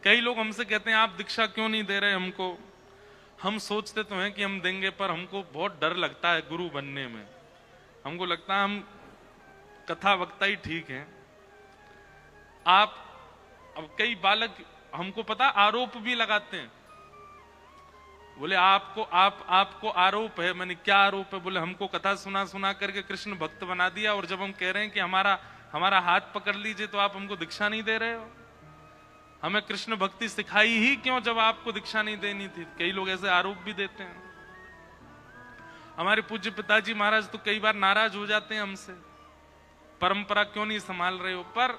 कई लोग हमसे कहते हैं आप दीक्षा क्यों नहीं दे रहे हमको। हम सोचते तो हैं कि हम देंगे, पर हमको बहुत डर लगता है गुरु बनने में। हमको लगता है हम कथा वक्ता ही ठीक हैं। अब कई बालक हमको पता आरोप भी लगाते हैं, बोले आपको आरोप है। मैंने क्या आरोप है? बोले हमको कथा सुना सुना करके कृष्ण भक्त बना दिया, और जब हम कह रहे हैं कि हमारा हाथ पकड़ लीजिए तो आप हमको दीक्षा नहीं दे रहे हो। हमें कृष्ण भक्ति सिखाई ही क्यों जब आपको दीक्षा नहीं देनी थी? कई लोग ऐसे आरोप भी देते हैं। हमारे पूज्य पिताजी महाराज तो कई बार नाराज हो जाते हैं हमसे, परंपरा क्यों नहीं संभाल रहे हो। पर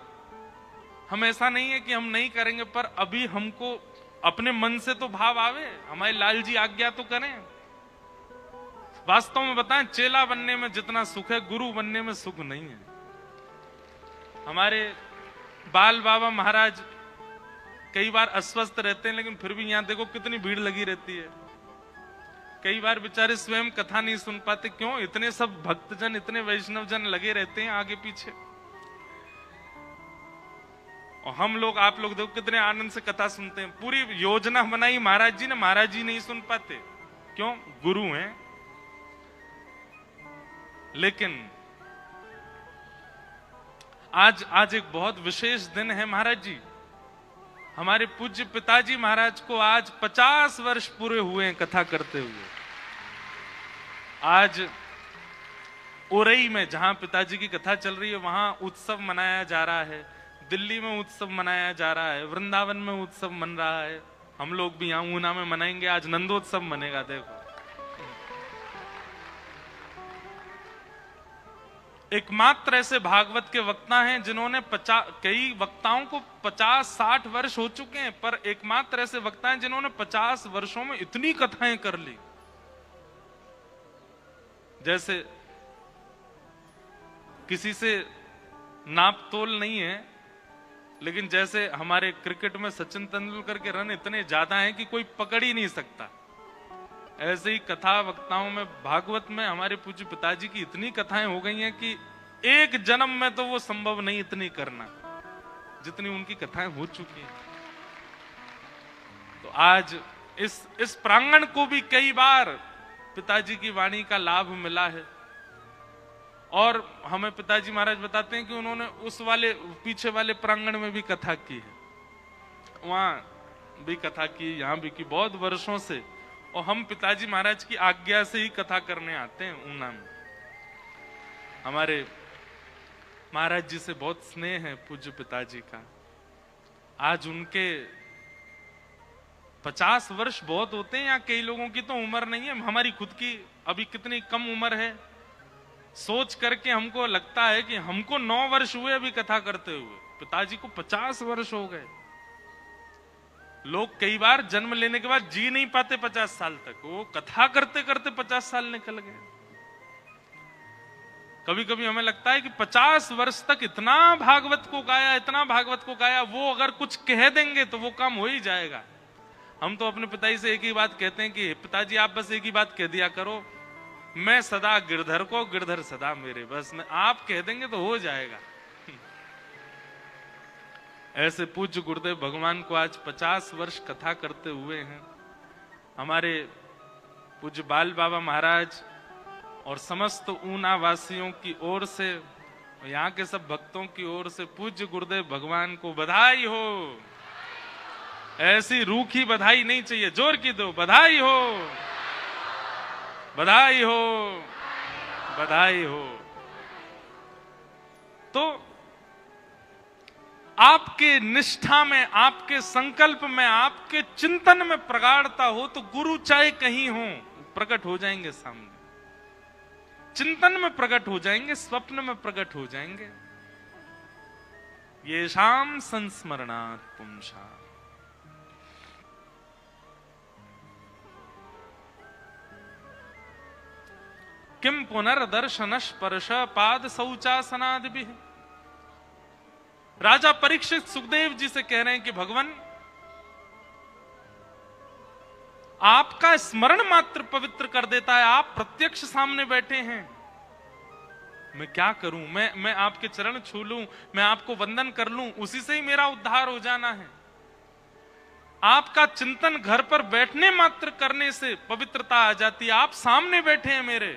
हम ऐसा नहीं है कि हम नहीं करेंगे, पर अभी हमको अपने मन से तो भाव आवे, हमारे लाल जी आज्ञा तो करें। वास्तव में बताएं, चेला बनने में जितना सुख है गुरु बनने में सुख नहीं है। हमारे बाल बाबा महाराज कई बार अस्वस्थ रहते हैं, लेकिन फिर भी यहां देखो कितनी भीड़ लगी रहती है। कई बार बेचारे स्वयं कथा नहीं सुन पाते। क्यों? इतने सब भक्तजन, इतने वैष्णव जन लगे रहते हैं आगे पीछे, और हम लोग, आप लोग देखो कितने आनंद से कथा सुनते हैं। पूरी योजना बनाई महाराज जी ने, महाराज जी नहीं सुन पाते। क्यों? गुरु हैं। लेकिन आज एक बहुत विशेष दिन है महाराज जी। हमारे पूज्य पिताजी महाराज को आज 50 वर्ष पूरे हुए हैं कथा करते हुए। आज उरई में जहां पिताजी की कथा चल रही है वहां उत्सव मनाया जा रहा है, दिल्ली में उत्सव मनाया जा रहा है, वृंदावन में उत्सव मन रहा है। हम लोग भी यहां ऊना में मनाएंगे, आज नंदोत्सव मनेगा। देखो, एकमात्र ऐसे भागवत के वक्ता हैं जिन्होंने कई वक्ताओं को 50-60 वर्ष हो चुके हैं, पर एकमात्र ऐसे वक्ता हैं जिन्होंने 50 वर्षों में इतनी कथाएं कर ली। जैसे किसी से नाप तोल नहीं है, लेकिन जैसे हमारे क्रिकेट में सचिन तेंदुलकर के रन इतने ज्यादा हैं कि कोई पकड़ ही नहीं सकता, ऐसे ही कथा वक्ताओं में, भागवत में हमारे पूज्य पिताजी की इतनी कथाएं हो गई हैं कि एक जन्म में तो वो संभव नहीं इतनी करना, जितनी उनकी कथाएं हो चुकी हैं। तो आज इस प्रांगण को भी कई बार पिताजी की वाणी का लाभ मिला है, और हमें पिताजी महाराज बताते हैं कि उन्होंने उस वाले पीछे वाले प्रांगण में भी कथा की है, वहां भी कथा की, यहां भी की, बहुत वर्षों से। और हम पिताजी महाराज की आज्ञा से ही कथा करने आते हैं ऊना में। हमारे महाराज जी से बहुत स्नेह है पूज्य पिताजी का। आज उनके 50 वर्ष बहुत होते हैं, या कई लोगों की तो उम्र नहीं है। हमारी खुद की अभी कितनी कम उम्र है, सोच करके हमको लगता है कि हमको 9 वर्ष हुए अभी कथा करते हुए, पिताजी को 50 वर्ष हो गए। लोग कई बार जन्म लेने के बाद जी नहीं पाते 50 साल तक, वो कथा करते करते 50 साल निकल गए। कभी कभी हमें लगता है कि 50 वर्ष तक इतना भागवत को गाया, इतना भागवत को गाया, वो अगर कुछ कह देंगे तो वो काम हो ही जाएगा। हम तो अपने पिताजी से एक ही बात कहते हैं कि पिताजी आप बस एक ही बात कह दिया करो, मैं सदा गिरधर को, गिरधर सदा मेरे, बस मैं आप कह देंगे तो हो जाएगा। ऐसे पूज्य गुरुदेव भगवान को आज 50 वर्ष कथा करते हुए हैं। हमारे पूज्य बाल बाबा महाराज और समस्त ऊना वासियों की ओर से, यहाँ के सब भक्तों की ओर से पूज्य गुरुदेव भगवान को बधाई हो। ऐसी रूखी बधाई नहीं चाहिए, जोर की दो, बधाई हो, बधाई हो, बधाई हो। तो आपके निष्ठा में, आपके संकल्प में, आपके चिंतन में प्रगाढ़ता हो तो गुरु चाहे कहीं हो प्रकट हो जाएंगे सामने, चिंतन में प्रकट हो जाएंगे, स्वप्न में प्रकट हो जाएंगे। ये शाम संस्मरणात् पुंसा। किम पुनर्दर्शन स्पर्श पाद शौचासनादि। राजा परीक्षित सुखदेव जी से कह रहे हैं कि भगवान आपका स्मरण मात्र पवित्र कर देता है, आप प्रत्यक्ष सामने बैठे हैं, मैं क्या करूं, मैं आपके चरण छू लूं, मैं आपको वंदन कर लूं, उसी से ही मेरा उद्धार हो जाना है। आपका चिंतन घर पर बैठने मात्र करने से पवित्रता आ जाती है। आप सामने बैठे हैं मेरे,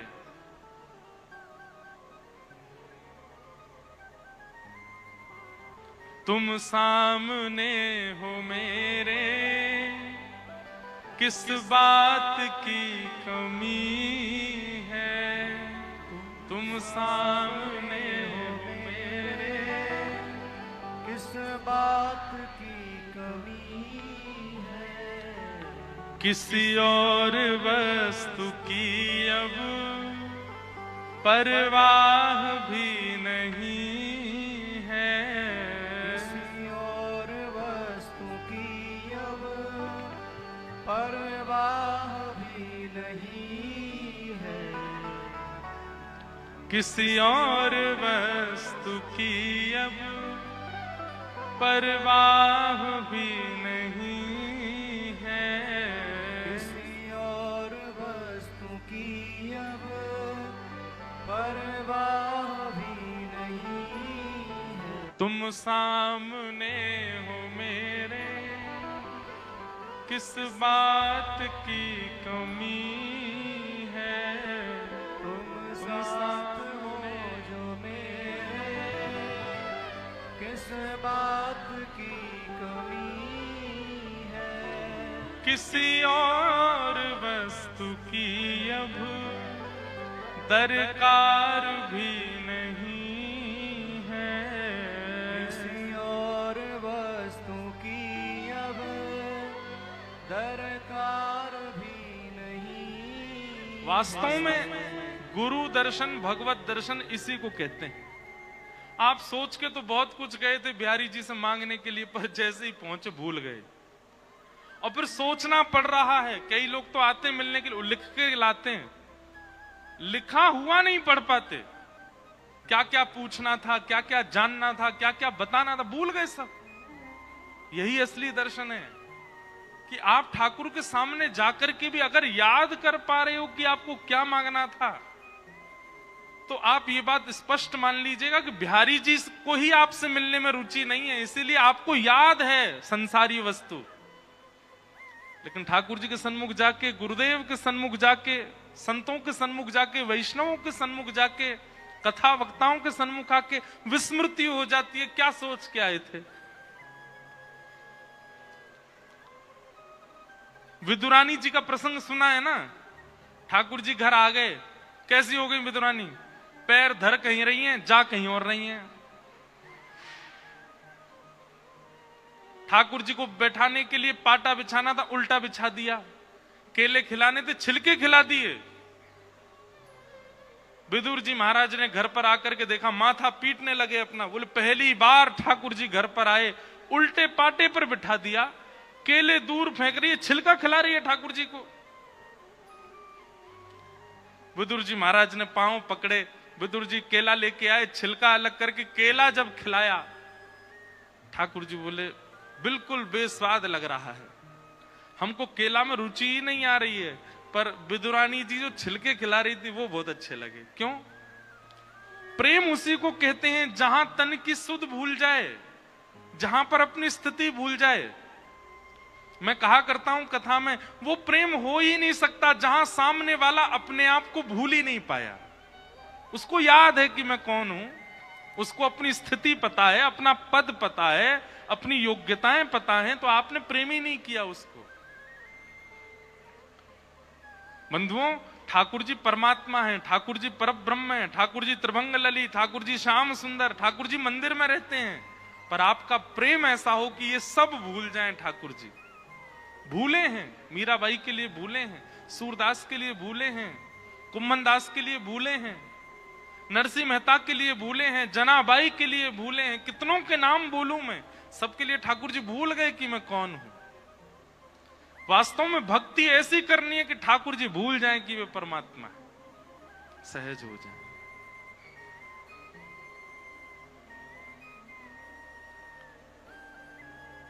तुम सामने हो मेरे, किस बात की कमी है, तुम सामने हो मेरे, किस बात की कमी है, किसी और वस्तु की अब परवाह भी नहीं है, किसी और वस्तु की अब परवाह भी नहीं है, किसी और वस्तु की अब परवाह भी नहीं है, किसी और वस्तु की अब परवाह भी नहीं है, तुम सामने हो मेरे, किस बात की कमी है, तुम साथ हो जो मेरे, किस बात की कमी है, किसी और वस्तु की अब दरकार भी नहीं है, किसी और वस्तु की अब दरकार भी नहीं। वास्तव में गुरु दर्शन भगवत दर्शन इसी को कहते हैं। आप सोच के तो बहुत कुछ गए थे बिहारी जी से मांगने के लिए, पर जैसे ही पहुंचे भूल गए, और फिर सोचना पड़ रहा है। कई लोग तो आते मिलने के लिए लिख के लाते हैं, लिखा हुआ नहीं पढ़ पाते, क्या क्या पूछना था, क्या क्या जानना था, क्या क्या बताना था, भूल गए सब। यही असली दर्शन है कि आप ठाकुर के सामने जाकर के भी अगर याद कर पा रहे हो कि आपको क्या मांगना था, तो आप ये बात स्पष्ट मान लीजिएगा कि बिहारी जी को ही आपसे मिलने में रुचि नहीं है, इसीलिए आपको याद है संसारी वस्तु। लेकिन ठाकुर जी के सन्मुख जाके, गुरुदेव के सन्मुख जाके, संतों के सन्मुख जाके, वैष्णवों के सन्मुख जाके, कथा वक्ताओं के सन्मुख आके विस्मृति हो जाती है, क्या सोच के आए थे। विदुरानी जी का प्रसंग सुना है ना, ठाकुर जी घर आ गए, कैसी हो गई विदुरानी, पैर धर कहीं रही हैं, जा कहीं और रही हैं। ठाकुर जी को बैठाने के लिए पाटा बिछाना था, उल्टा बिछा दिया। केले खिलाने थे, छिलके खिला दिए। विदुर जी महाराज ने घर पर आकर के देखा, माथा पीटने लगे अपना, बोले पहली बार ठाकुर जी घर पर आए, उल्टे पाटे पर बिठा दिया, केले दूर फेंक रही है, छिलका खिला रही है ठाकुर जी को। विदुर जी महाराज ने पांव पकड़े, विदुर जी केला लेके आए, छिलका अलग करके केला जब खिलाया, ठाकुर जी बोले बिल्कुल बेस्वाद लग रहा है, हमको केला में रुचि ही नहीं आ रही है, पर विदुरानी जी जो छिलके खिला रही थी वो बहुत अच्छे लगे। क्यों? प्रेम उसी को कहते हैं जहां तन की सुध भूल जाए, जहां पर अपनी स्थिति भूल जाए। मैं कहा करता हूं कथा में, वो प्रेम हो ही नहीं सकता जहां सामने वाला अपने आप को भूल ही नहीं पाया। उसको याद है कि मैं कौन हूं, उसको अपनी स्थिति पता है, अपना पद पता है, अपनी योग्यताएं पता है, तो आपने प्रेम ही नहीं किया उसको। बंधुओं, ठाकुर जी परमात्मा हैं, ठाकुर जी परब्रह्म हैं, ठाकुर जी त्रिभंग ललित, ठाकुर जी श्याम सुंदर, ठाकुर जी मंदिर में रहते हैं, पर आपका प्रेम ऐसा हो कि ये सब भूल जाएं। ठाकुर जी भूले हैं, मीराबाई के लिए भूले हैं, सूरदास के लिए भूले हैं, कुम्मन दास के लिए भूले हैं, नरसिंह मेहता के लिए भूले हैं, जनाबाई के लिए भूले हैं, कितनों के नाम बोलूं मैं, सबके लिए ठाकुर जी भूल गए कि मैं कौन हूं। वास्तव में भक्ति ऐसी करनी है कि ठाकुर जी भूल जाएं कि वे परमात्मा है, सहज हो जाए।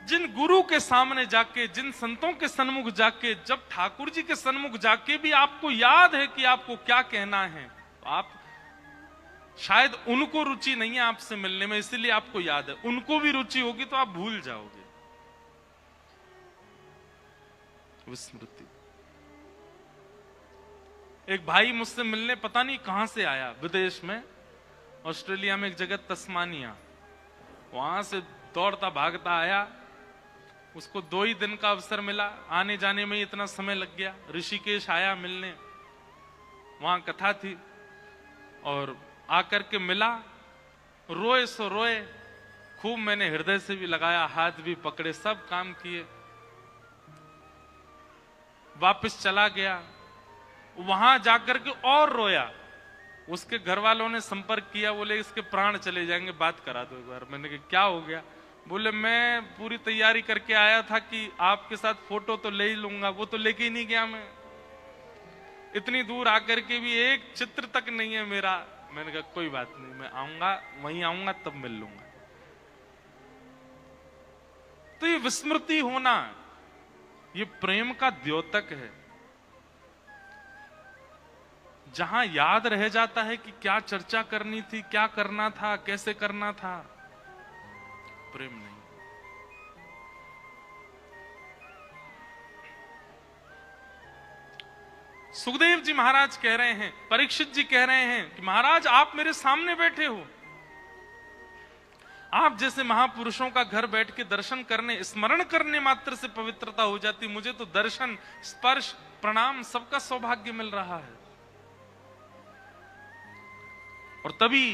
जिन गुरु के सामने जाके, जिन संतों के सन्मुख जाके, जब ठाकुर जी के सन्मुख जाके भी आपको याद है कि आपको क्या कहना है, तो आप शायद उनको रुचि नहीं है आपसे मिलने में, इसलिए आपको याद है, उनको भी रुचि होगी तो आप भूल जाओगे। विस्मृति। एक भाई मुझसे मिलने पता नहीं कहां से आया, विदेश में, ऑस्ट्रेलिया में एक जगह तस्मानिया, वहां से दौड़ता भागता आया। उसको 2 ही दिन का अवसर मिला, आने जाने में ही इतना समय लग गया। ऋषिकेश आया मिलने, वहां कथा थी और आकर के मिला, रोए सो रोए खूब। मैंने हृदय से भी लगाया, हाथ भी पकड़े, सब काम किए। वापस चला गया, वहां जाकर के और रोया। उसके घर वालों ने संपर्क किया, बोले इसके प्राण चले जाएंगे, बात करा दो एक बार। मैंने कहा क्या हो गया? बोले मैं पूरी तैयारी करके आया था कि आपके साथ फोटो तो ले ही लूंगा, वो तो लेके ही नहीं गया। मैं इतनी दूर आकर के भी एक चित्र तक नहीं है मेरा। मैंने कहा कोई बात नहीं, मैं आऊंगा, वहीं आऊंगा तब मिल लूंगा। तो ये विस्मृति होना, ये प्रेम का द्योतक है। जहां याद रह जाता है कि क्या चर्चा करनी थी, क्या करना था, कैसे करना था, प्रेम नहीं। सुखदेव जी महाराज कह रहे हैं, परीक्षित जी कह रहे हैं कि महाराज आप मेरे सामने बैठे हो, आप जैसे महापुरुषों का घर बैठ के दर्शन करने, स्मरण करने मात्र से पवित्रता हो जाती। मुझे तो दर्शन, स्पर्श, प्रणाम सबका सौभाग्य मिल रहा है। और तभी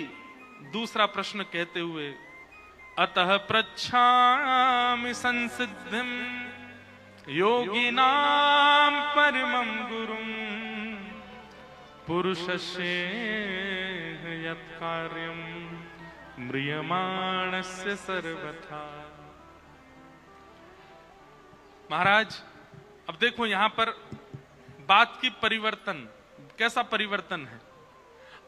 दूसरा प्रश्न कहते हुए, अतः पृच्छामि संसिद्धिं योगिनां परमं गुरुं पुरुषस्य यत् कार्यं म्रियमाणस्य सर्वथा। महाराज अब देखो यहां पर बात की परिवर्तन, कैसा परिवर्तन है।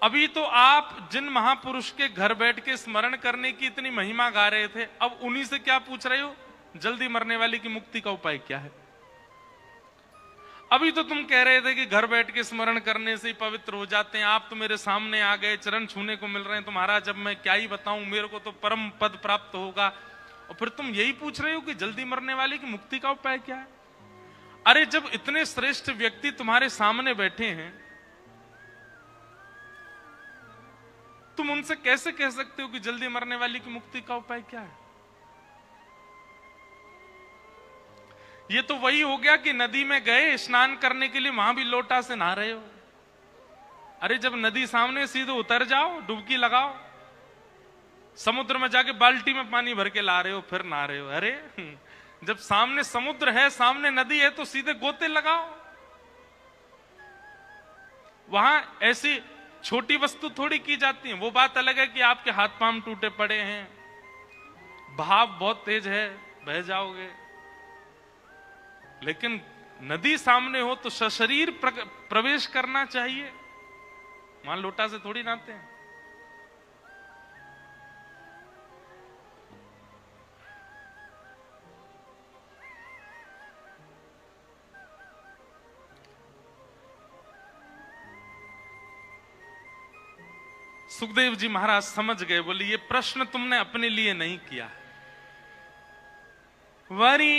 अभी तो आप जिन महापुरुष के घर बैठ के स्मरण करने की इतनी महिमा गा रहे थे, अब उन्हीं से क्या पूछ रहे हो, जल्दी मरने वाले की मुक्ति का उपाय क्या है। अभी तो तुम कह रहे थे कि घर बैठ के स्मरण करने से ही पवित्र हो जाते हैं, आप तो मेरे सामने आ गए, चरण छूने को मिल रहे हैं, तो महाराज अब मैं क्या ही बताऊं, मेरे को तो परम पद प्राप्त होगा। और फिर तुम यही पूछ रहे हो कि जल्दी मरने वाले की मुक्ति का उपाय क्या है। अरे जब इतने श्रेष्ठ व्यक्ति तुम्हारे सामने बैठे हैं, तुम उनसे कैसे कह सकते हो कि जल्दी मरने वाली की मुक्ति का उपाय क्या है। ये तो वही हो गया कि नदी में गए स्नान करने के लिए, वहां भी लोटा से नहा रहे हो। अरे जब नदी सामने, सीधे उतर जाओ, डुबकी लगाओ। समुद्र में जाके बाल्टी में पानी भर के ला रहे हो, फिर नहा रहे हो। अरे जब सामने समुद्र है, सामने नदी है, तो सीधे गोते लगाओ। वहां ऐसी छोटी वस्तु थोड़ी की जाती है। वो बात अलग है कि आपके हाथ पांव टूटे पड़े हैं, बहाव बहुत तेज है, बह जाओगे। लेकिन नदी सामने हो तो सशरीर प्रवेश करना चाहिए। वहां लोटा से थोड़ी नहाते हैं। सुखदेव जी महाराज समझ गए, बोले ये प्रश्न तुमने अपने लिए नहीं किया। वरीयानेशते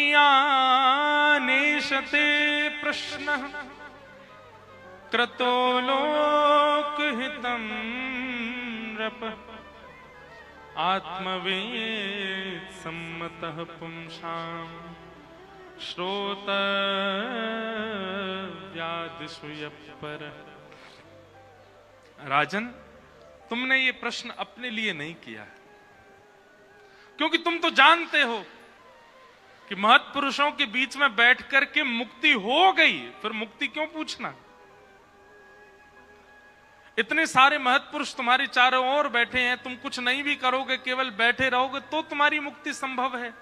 प्रश्न क्रतो लोकहितं नृप आत्मवेद सम्मतः पुंसां श्रोतव्यादिषु यपर। राजन तुमने ये प्रश्न अपने लिए नहीं किया है, क्योंकि तुम तो जानते हो कि महत्पुरुषों के बीच में बैठ करके मुक्ति हो गई, फिर मुक्ति क्यों पूछना। इतने सारे महत्पुरुष तुम्हारे चारों ओर बैठे हैं, तुम कुछ नहीं भी करोगे, केवल बैठे रहोगे तो तुम्हारी मुक्ति संभव है।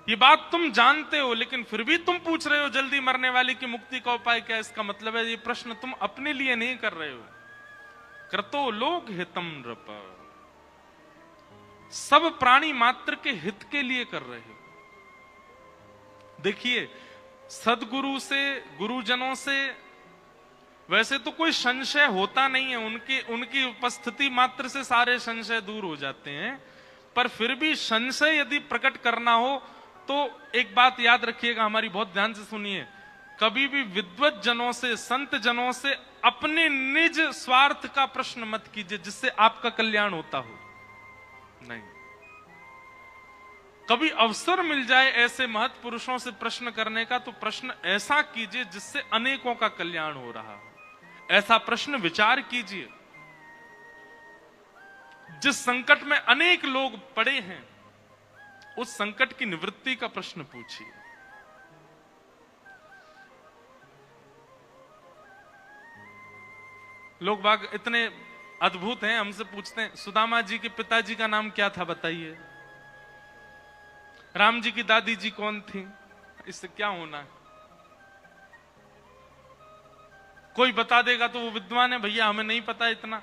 ये बात तुम जानते हो, लेकिन फिर भी तुम पूछ रहे हो जल्दी मरने वाले की मुक्ति का उपाय क्या। इसका मतलब है ये प्रश्न तुम अपने लिए नहीं कर रहे हो। क्रतो लोक हितम नृप, सब प्राणी मात्र के हित के लिए कर रहे हो। देखिए सदगुरु से, गुरुजनों से वैसे तो कोई संशय होता नहीं है, उनकी उपस्थिति मात्र से सारे संशय दूर हो जाते हैं। पर फिर भी संशय यदि प्रकट करना हो तो एक बात याद रखिएगा, हमारी बहुत ध्यान से सुनिए, कभी भी विद्वत जनों से, संत जनों से अपने निज स्वार्थ का प्रश्न मत कीजिए जिससे आपका कल्याण होता हो। नहीं, कभी अवसर मिल जाए ऐसे महत् पुरुषों से प्रश्न करने का, तो प्रश्न ऐसा कीजिए जिससे अनेकों का कल्याण हो रहा हो। ऐसा प्रश्न विचार कीजिए जिस संकट में अनेक लोग पड़े हैं, उस संकट की निवृत्ति का प्रश्न पूछिए। लोग बाग इतने अद्भुत हैं, हमसे पूछते हैं सुदामा जी के पिताजी का नाम क्या था बताइए, राम जी की दादी जी कौन थी, इससे क्या होना है? कोई बता देगा तो वो विद्वान है, भैया हमें नहीं पता इतना।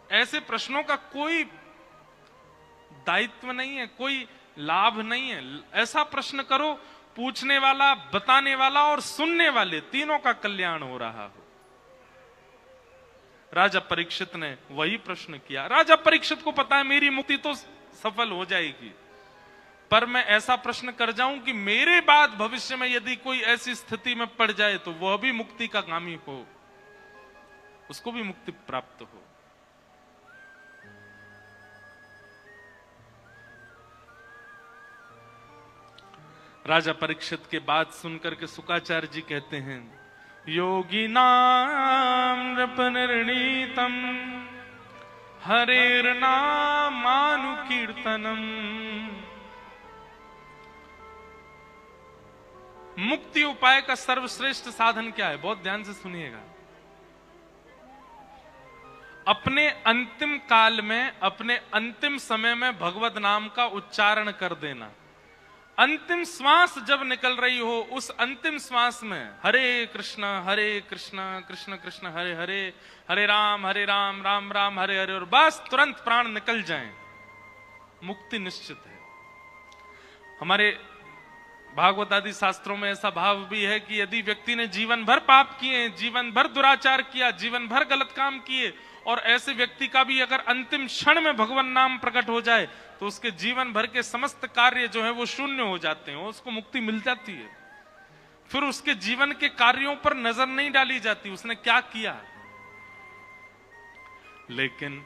ऐसे प्रश्नों का कोई दायित्व नहीं है, कोई लाभ नहीं है। ऐसा प्रश्न करो पूछने वाला, बताने वाला और सुनने वाले तीनों का कल्याण हो रहा हो। राजा परीक्षित ने वही प्रश्न किया। राजा परीक्षित को पता है मेरी मुक्ति तो सफल हो जाएगी, पर मैं ऐसा प्रश्न कर जाऊं कि मेरे बाद भविष्य में यदि कोई ऐसी स्थिति में पड़ जाए तो वह भी मुक्ति का कामी हो, उसको भी मुक्ति प्राप्त हो। राजा परीक्षित के बात सुनकर के शुकाचार्य जी कहते हैं, योगी नाम नृपनिर्णीतम हरेर नामानुकीर्तनम। मुक्ति उपाय का सर्वश्रेष्ठ साधन क्या है? बहुत ध्यान से सुनिएगा। अपने अंतिम काल में, अपने अंतिम समय में भगवत नाम का उच्चारण कर देना। अंतिम श्वास जब निकल रही हो, उस अंतिम श्वास में हरे कृष्ण कृष्ण कृष्ण हरे हरे, हरे राम राम राम हरे हरे, और बस तुरंत प्राण निकल जाएं, मुक्ति निश्चित है। हमारे भागवत आदि शास्त्रों में ऐसा भाव भी है कि यदि व्यक्ति ने जीवन भर पाप किए, जीवन भर दुराचार किया, जीवन भर गलत काम किए, और ऐसे व्यक्ति का भी अगर अंतिम क्षण में भगवान नाम प्रकट हो जाए तो उसके जीवन भर के समस्त कार्य जो है वो शून्य हो जाते हैं, उसको मुक्ति मिल जाती है। फिर उसके जीवन के कार्यों पर नजर नहीं डाली जाती उसने क्या किया। लेकिन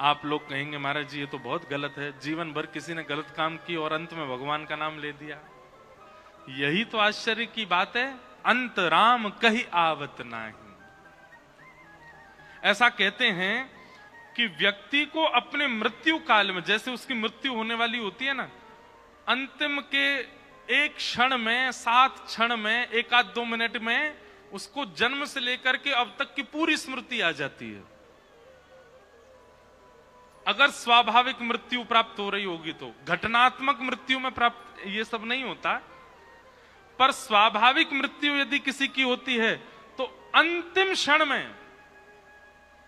आप लोग कहेंगे महाराज जी ये तो बहुत गलत है, जीवन भर किसी ने गलत काम की और अंत में भगवान का नाम ले दिया। यही तो आश्चर्य की बात है, अंत राम कहीं आवत नाही। ऐसा कहते हैं कि व्यक्ति को अपने मृत्यु काल में, जैसे उसकी मृत्यु होने वाली होती है ना, अंतिम के एक क्षण में, 7 क्षण में, 1-2 मिनट में उसको जन्म से लेकर के अब तक की पूरी स्मृति आ जाती है। अगर स्वाभाविक मृत्यु प्राप्त हो रही होगी तो, घटनात्मक मृत्यु में प्राप्त ये सब नहीं होता, पर स्वाभाविक मृत्यु यदि किसी की होती है तो अंतिम क्षण में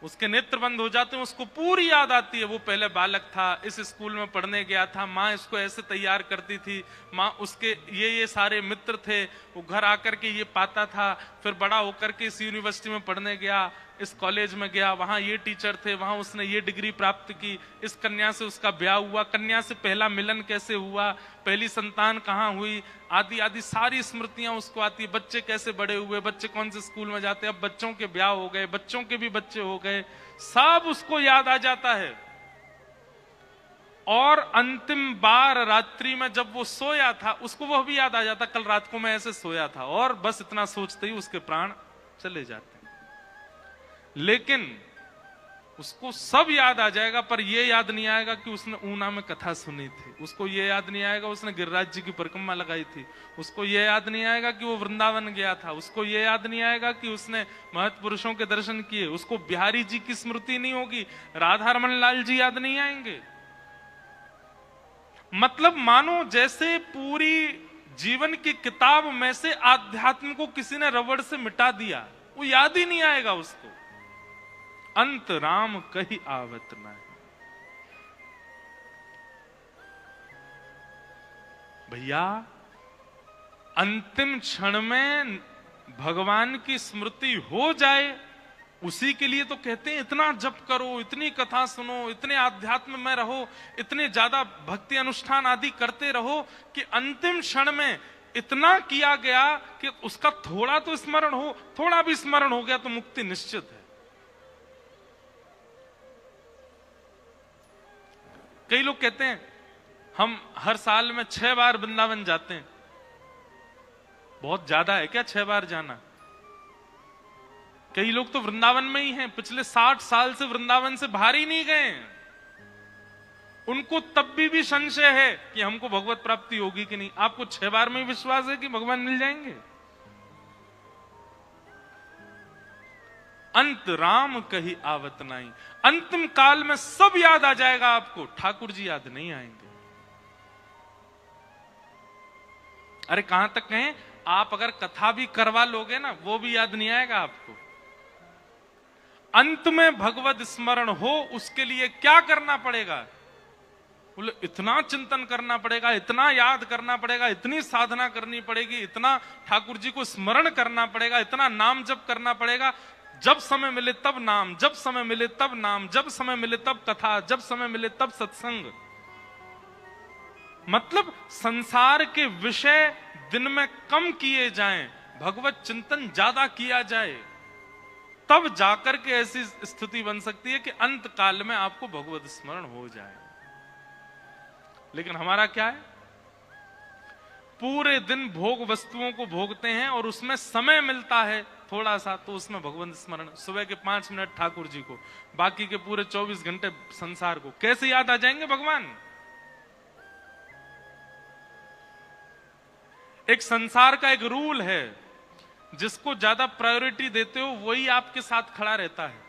उसके नेत्र बंद हो जाते हैं, उसको पूरी याद आती है वो पहले बालक था, इस स्कूल में पढ़ने गया था, माँ इसको ऐसे तैयार करती थी, माँ उसके ये सारे मित्र थे, वो घर आकर के ये पाता था, फिर बड़ा होकर के इस यूनिवर्सिटी में पढ़ने गया, इस कॉलेज में गया, वहां ये टीचर थे, वहां उसने ये डिग्री प्राप्त की, इस कन्या से उसका ब्याह हुआ, कन्या से पहला मिलन कैसे हुआ, पहली संतान कहाँ हुई, आदि आदि सारी स्मृतियां उसको आती। बच्चे कैसे बड़े हुए, बच्चे कौन से स्कूल में जाते, अब बच्चों के ब्याह हो गए, बच्चों के भी बच्चे हो गए, सब उसको याद आ जाता है। और अंतिम बार रात्रि में जब वो सोया था उसको वह भी याद आ जाता, कल रात को मैं ऐसे सोया था, और बस इतना सोचते ही उसके प्राण चले जाते। लेकिन उसको सब याद आ जाएगा, पर यह याद नहीं आएगा कि उसने ऊना में कथा सुनी थी, उसको यह याद नहीं आएगा उसने गिरिराज जी की परिक्रमा लगाई थी, उसको यह याद नहीं आएगा कि वो वृंदावन गया था, उसको यह याद नहीं आएगा कि उसने महत् पुरुषों के दर्शन किए, उसको बिहारी जी की स्मृति नहीं होगी, राधा रमन लाल जी याद नहीं आएंगे। मतलब मानो जैसे पूरी जीवन की किताब में से आध्यात्म को किसी ने रबड़ से मिटा दिया, वो याद ही नहीं आएगा उसको। अंत राम कहीं आवत नहीं। भैया अंतिम क्षण में भगवान की स्मृति हो जाए उसी के लिए तो कहते हैं इतना जप करो, इतनी कथा सुनो, इतने आध्यात्म में रहो, इतने ज्यादा भक्ति अनुष्ठान आदि करते रहो कि अंतिम क्षण में इतना किया गया कि उसका थोड़ा तो स्मरण हो, थोड़ा भी स्मरण हो गया तो मुक्ति निश्चित है। कई लोग कहते हैं हम हर साल में 6 बार वृंदावन जाते हैं। बहुत ज्यादा है क्या 6 बार जाना? कई लोग तो वृंदावन में ही हैं, पिछले 60 साल से वृंदावन से बाहर ही नहीं गए। उनको तब भी संशय है कि हमको भगवत प्राप्ति होगी कि नहीं। आपको 6 बार में ही विश्वास है कि भगवान मिल जाएंगे? अंत राम कही आवत नहीं। अंतिम काल में सब याद आ जाएगा आपको, ठाकुर जी याद नहीं आएंगे। अरे कहां तक कहें, आप अगर कथा भी करवा लोगे ना, वो भी याद नहीं आएगा आपको। अंत में भगवत स्मरण हो, उसके लिए क्या करना पड़ेगा? बोले इतना चिंतन करना पड़ेगा, इतना याद करना पड़ेगा, इतनी साधना करनी पड़ेगी, इतना ठाकुर जी को स्मरण करना पड़ेगा, इतना नाम जप करना पड़ेगा। जब समय मिले तब नाम, जब समय मिले तब नाम, जब समय मिले तब कथा, जब समय मिले तब सत्संग। मतलब संसार के विषय दिन में कम किए जाएं, भगवत चिंतन ज्यादा किया जाए, तब जाकर के ऐसी स्थिति बन सकती है कि अंत काल में आपको भगवत स्मरण हो जाए। लेकिन हमारा क्या है, पूरे दिन भोग वस्तुओं को भोगते हैं और उसमें समय मिलता है थोड़ा सा, तो उसमें भगवंत स्मरण, सुबह के 5 मिनट ठाकुर जी को, बाकी के पूरे 24 घंटे संसार को। कैसे याद आ जाएंगे भगवान? एक संसार का एक रूल है, जिसको ज्यादा प्रायोरिटी देते हो वही आपके साथ खड़ा रहता है।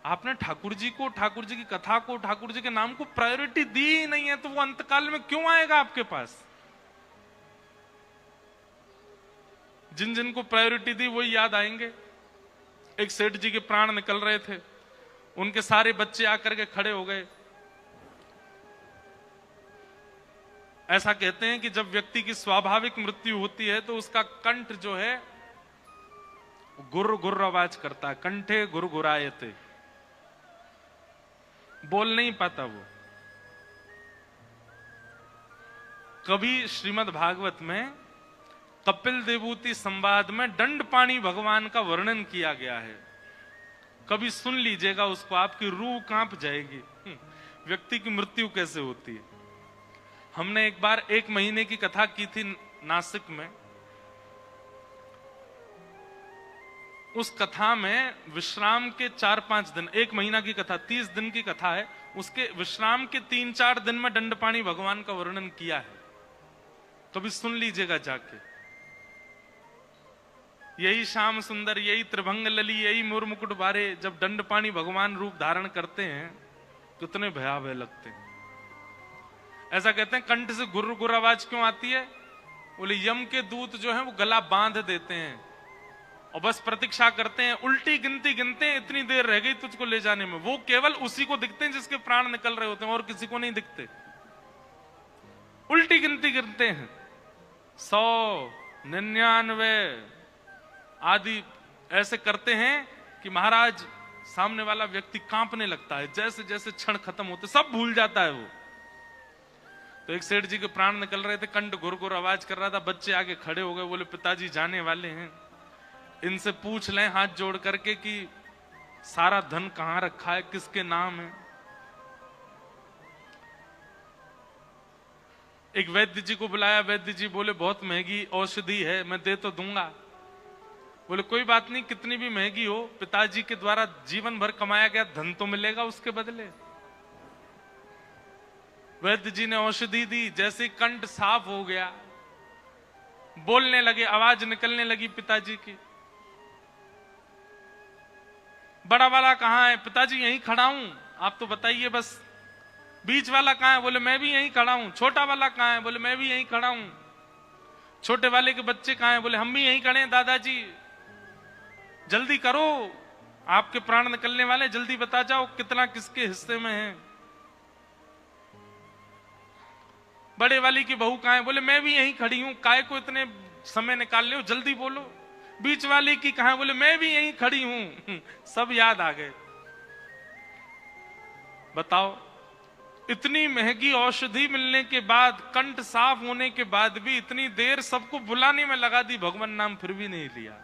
आपने ठाकुर जी को, ठाकुर जी की कथा को, ठाकुर जी के नाम को प्रायोरिटी दी ही नहीं है, तो वो अंतकाल में क्यों आएगा आपके पास? जिन जिन को प्रायोरिटी दी वही याद आएंगे। एक सेठ जी के प्राण निकल रहे थे, उनके सारे बच्चे आकर के खड़े हो गए। ऐसा कहते हैं कि जब व्यक्ति की स्वाभाविक मृत्यु होती है तो उसका कंठ जो है गुर्र गुर्र आवाज करता है, कंठे गुरगुरायते, बोल नहीं पाता वो। कभी श्रीमद् भागवत में कपिल देवूति संवाद में दंडपाणी भगवान का वर्णन किया गया है, कभी सुन लीजिएगा उसको, आपकी रूह कांप जाएगी। व्यक्ति की मृत्यु कैसे होती है। हमने एक बार 1 महीने की कथा की थी नासिक में। उस कथा में विश्राम के 4-5 दिन, 1 महीना की कथा 30 दिन की कथा है, उसके विश्राम के 3-4 दिन में दंडपाणी भगवान का वर्णन किया है, कभी सुन लीजिएगा जाके। यही श्याम सुंदर, यही त्रिभंग लली, यही मोर मुकुट बारे, जब दंडपाणी भगवान रूप धारण करते हैं कितने भयावह लगते हैं। ऐसा कहते हैं कंठ से गुर्र गुर्र आवाज क्यों आती है? बोले यम के दूत जो है वो गला बांध देते हैं और बस प्रतीक्षा करते हैं, उल्टी गिनती गिनते हैं, इतनी देर रह गई तुझको ले जाने में। वो केवल उसी को दिखते हैं जिसके प्राण निकल रहे होते हैं, और किसी को नहीं दिखते। उल्टी गिनती गिनते हैं, 100, 99 आदि ऐसे करते हैं कि महाराज सामने वाला व्यक्ति कांपने लगता है। जैसे जैसे क्षण खत्म होते सब भूल जाता है वो। तो एक सेठ जी के प्राण निकल रहे थे, कंठ गुर गुर आवाज कर रहा था, बच्चे आगे खड़े हो गए, बोले पिताजी जाने वाले हैं, इनसे पूछ लें हाथ जोड़ करके कि सारा धन कहां रखा है, किसके नाम है। एक वैद्य जी को बुलाया, वैद्य जी बोले बहुत महंगी औषधि है, मैं दे तो दूंगा। बोले कोई बात नहीं, कितनी भी महंगी हो, पिताजी के द्वारा जीवन भर कमाया गया धन तो मिलेगा उसके बदले। वैद्य जी ने औषधि दी, जैसे कंठ साफ हो गया, बोलने लगे, आवाज निकलने लगी पिताजी की। बड़ा वाला कहाँ है? पिताजी यहीं खड़ा हूं, आप तो बताइए बस। बीच वाला कहाँ है? बोले मैं भी यहीं खड़ा हूं। छोटा वाला कहाँ है? बोले मैं भी यहीं खड़ा हूं। छोटे वाले के बच्चे कहाँ हैं? बोले हम भी यहीं खड़े हैं दादाजी, जल्दी करो, आपके प्राण निकलने वाले, जल्दी बता जाओ कितना किसके हिस्से में है। बड़े वाली की बहू कहाँ है? बोले मैं भी यहीं खड़ी हूं, काय को इतने समय निकाल ले हो, जल्दी बोलो। बीच वाली की कहां? बोले मैं भी यहीं खड़ी हूं। सब याद आ गए। बताओ, इतनी महंगी औषधि मिलने के बाद, कंठ साफ होने के बाद भी इतनी देर सबको बुलाने में लगा दी, भगवान नाम फिर भी नहीं लिया।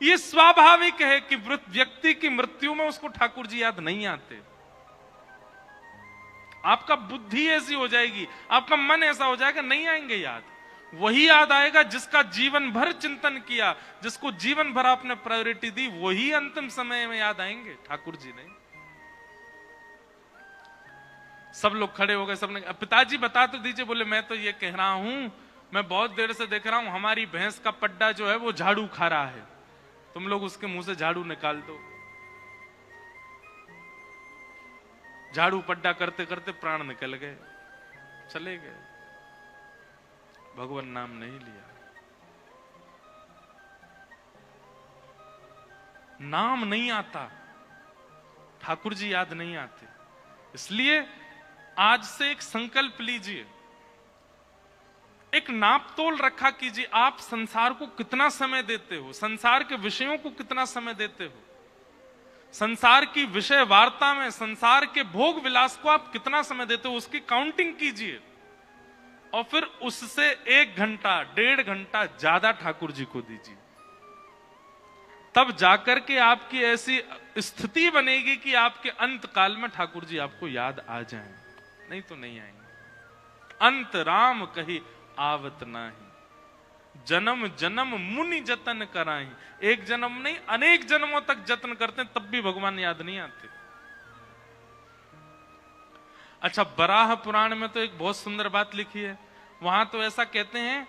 ये स्वाभाविक है कि व्यक्ति की मृत्यु में उसको ठाकुर जी याद नहीं आते। आपका बुद्धि ऐसी हो जाएगी, आपका मन ऐसा हो जाएगा, नहीं आएंगे याद। वही याद आएगा जिसका जीवन भर चिंतन किया, जिसको जीवन भर आपने प्रायोरिटी दी, वही अंतिम समय में याद आएंगे, ठाकुर जी नहीं। सब लोग खड़े हो गए, सबने, पिताजी बता तो दीजिए। बोले मैं तो ये कह रहा हूं, मैं बहुत देर से देख रहा हूं, हमारी भैंस का पड्डा जो है वो झाड़ू खा रहा है, तुम लोग उसके मुंह से झाड़ू निकाल दो। झाड़ू पड्डा करते करते प्राण निकल गए, चले गए, भगवान नाम नहीं लिया। नाम नहीं आता, ठाकुर जी याद नहीं आते। इसलिए आज से एक संकल्प लीजिए, एक नाप तोल रखा कीजिए। आप संसार को कितना समय देते हो, संसार के विषयों को कितना समय देते हो, संसार की विषय वार्ता में, संसार के भोग विलास को आप कितना समय देते हो, उसकी काउंटिंग कीजिए। और फिर उससे 1 घंटा 1.5 घंटा ज्यादा ठाकुर जी को दीजिए। तब जाकर के आपकी ऐसी स्थिति बनेगी कि आपके अंत काल में ठाकुर जी आपको याद आ जाएं, नहीं तो नहीं आएंगे। अंत राम कही आवत नाही, जन्म जन्म मुनि जतन कराई। एक जन्म नहीं, अनेक जन्मों तक जतन करते हैं, तब भी भगवान याद नहीं आते। अच्छा, बराह पुराण में तो एक बहुत सुंदर बात लिखी है। वहां तो ऐसा कहते हैं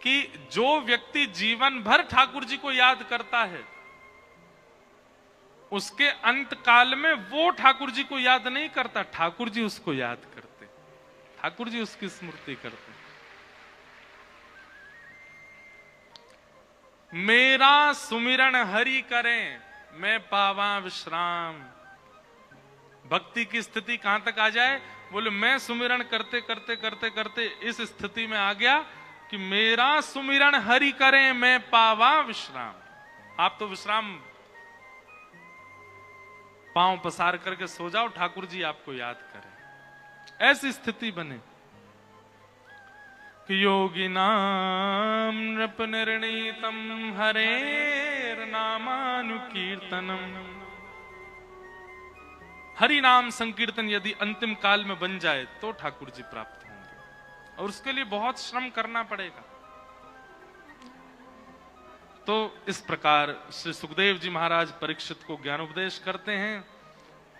कि जो व्यक्ति जीवन भर ठाकुर जी को याद करता है, उसके अंत काल में वो ठाकुर जी को याद नहीं करता, ठाकुर जी उसको याद करते, ठाकुर जी उसकी स्मृति करते। मेरा सुमिरन हरि करें, मैं पावा विश्राम। भक्ति की स्थिति कहां तक आ जाए? बोले मैं सुमिरन करते करते करते करते इस स्थिति में आ गया कि मेरा सुमिरन हरि करें, मैं पावा विश्राम। आप तो विश्राम पांव पसार करके सो जाओ, ठाकुर जी आपको याद करें, ऐसी स्थिति बने। योगी नाम नृप निर्णीतम हरेर नामानुकीर्तनम। हरि नाम संकीर्तन यदि अंतिम काल में बन जाए तो ठाकुर जी प्राप्त होंगे, और उसके लिए बहुत श्रम करना पड़ेगा। तो इस प्रकार श्री सुखदेव जी महाराज परीक्षित को ज्ञानोपदेश करते हैं,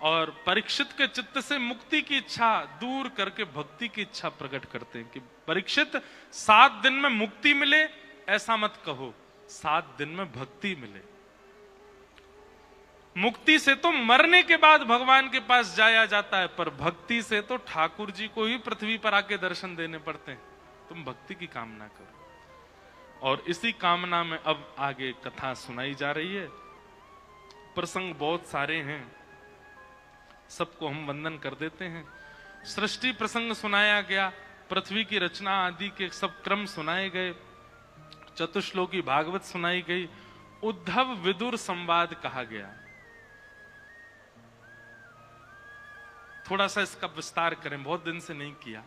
और परीक्षित के चित्त से मुक्ति की इच्छा दूर करके भक्ति की इच्छा प्रकट करते हैं कि परीक्षित 7 दिन में मुक्ति मिले ऐसा मत कहो, 7 दिन में भक्ति मिले। मुक्ति से तो मरने के बाद भगवान के पास जाया जाता है, पर भक्ति से तो ठाकुर जी को ही पृथ्वी पर आके दर्शन देने पड़ते हैं। तुम भक्ति की कामना करो। और इसी कामना में अब आगे कथा सुनाई जा रही है। प्रसंग बहुत सारे हैं, सबको हम वंदन कर देते हैं। सृष्टि प्रसंग सुनाया गया, पृथ्वी की रचना आदि के सब क्रम सुनाए गए, चतुश्लोकी भागवत सुनाई गई, उद्धव विदुर संवाद कहा गया। थोड़ा सा इसका विस्तार करें, बहुत दिन से नहीं किया।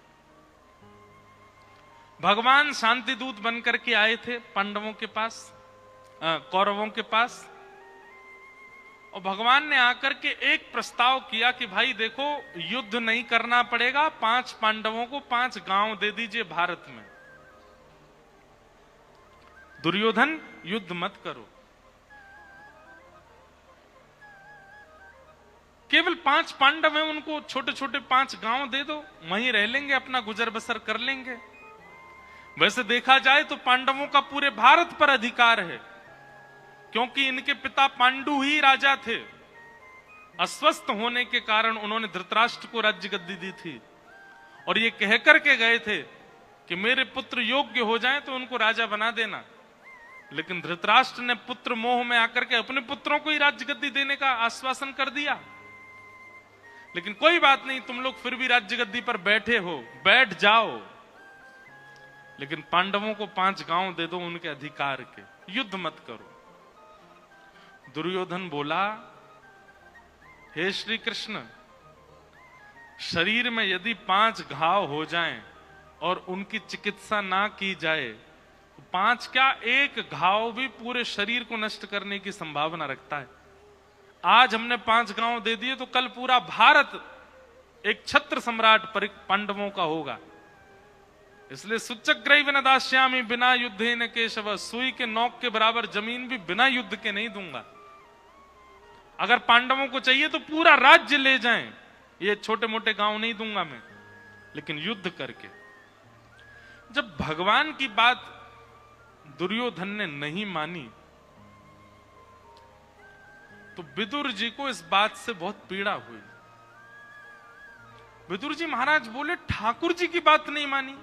भगवान शांति दूत बनकर के आए थे पांडवों के पास, कौरवों के पास, और भगवान ने आकर के एक प्रस्ताव किया कि भाई देखो, युद्ध नहीं करना पड़ेगा, 5 पांडवों को 5 गांव दे दीजिए भारत में। दुर्योधन युद्ध मत करो, केवल 5 पांडव हैं, उनको छोटे छोटे 5 गांव दे दो, वहीं रह लेंगे, अपना गुजर बसर कर लेंगे। वैसे देखा जाए तो पांडवों का पूरे भारत पर अधिकार है, क्योंकि इनके पिता पांडु ही राजा थे। अस्वस्थ होने के कारण उन्होंने धृतराष्ट्र को राज्य गद्दी दी थी, और ये कहकर के गए थे कि मेरे पुत्र योग्य हो जाएं तो उनको राजा बना देना। लेकिन धृतराष्ट्र ने पुत्र मोह में आकर के अपने पुत्रों को ही राज्य गद्दी देने का आश्वासन कर दिया। लेकिन कोई बात नहीं, तुम लोग फिर भी राज्य गद्दी पर बैठे हो, बैठ जाओ, लेकिन पांडवों को 5 गांव दे दो उनके अधिकार के, युद्ध मत करो। दुर्योधन बोला, हे श्री कृष्ण, शरीर में यदि 5 घाव हो जाएं और उनकी चिकित्सा ना की जाए तो 5 क्या, 1 घाव भी पूरे शरीर को नष्ट करने की संभावना रखता है। आज हमने 5 घाव दे दिए तो कल पूरा भारत एक छत्र सम्राट पांडवों का होगा। इसलिए सुचक्रैव न दास्यामि बिना युद्धे न केशव, सुई के नोक के बराबर जमीन भी बिना युद्ध के नहीं दूंगा। अगर पांडवों को चाहिए तो पूरा राज्य ले जाएं, ये छोटे मोटे गांव नहीं दूंगा मैं, लेकिन युद्ध करके। जब भगवान की बात दुर्योधन ने नहीं मानी तो विदुर जी को इस बात से बहुत पीड़ा हुई। विदुर जी महाराज बोले, ठाकुर जी की बात नहीं मानी।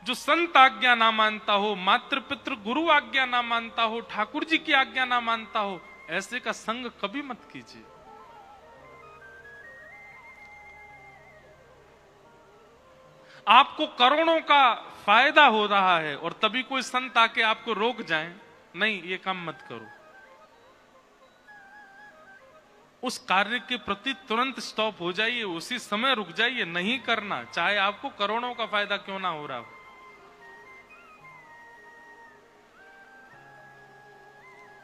जो संत आज्ञा ना मानता हो, मातृ पितृ गुरु आज्ञा ना मानता हो, ठाकुर जी की आज्ञा ना मानता हो, ऐसे का संग कभी मत कीजिए। आपको करोड़ों का फायदा हो रहा है और तभी कोई संत आके आपको रोक जाए, नहीं ये काम मत करो। उस कार्य के प्रति तुरंत स्टॉप हो जाइए, उसी समय रुक जाइए, नहीं करना, चाहे आपको करोड़ों का फायदा क्यों ना हो रहा हो।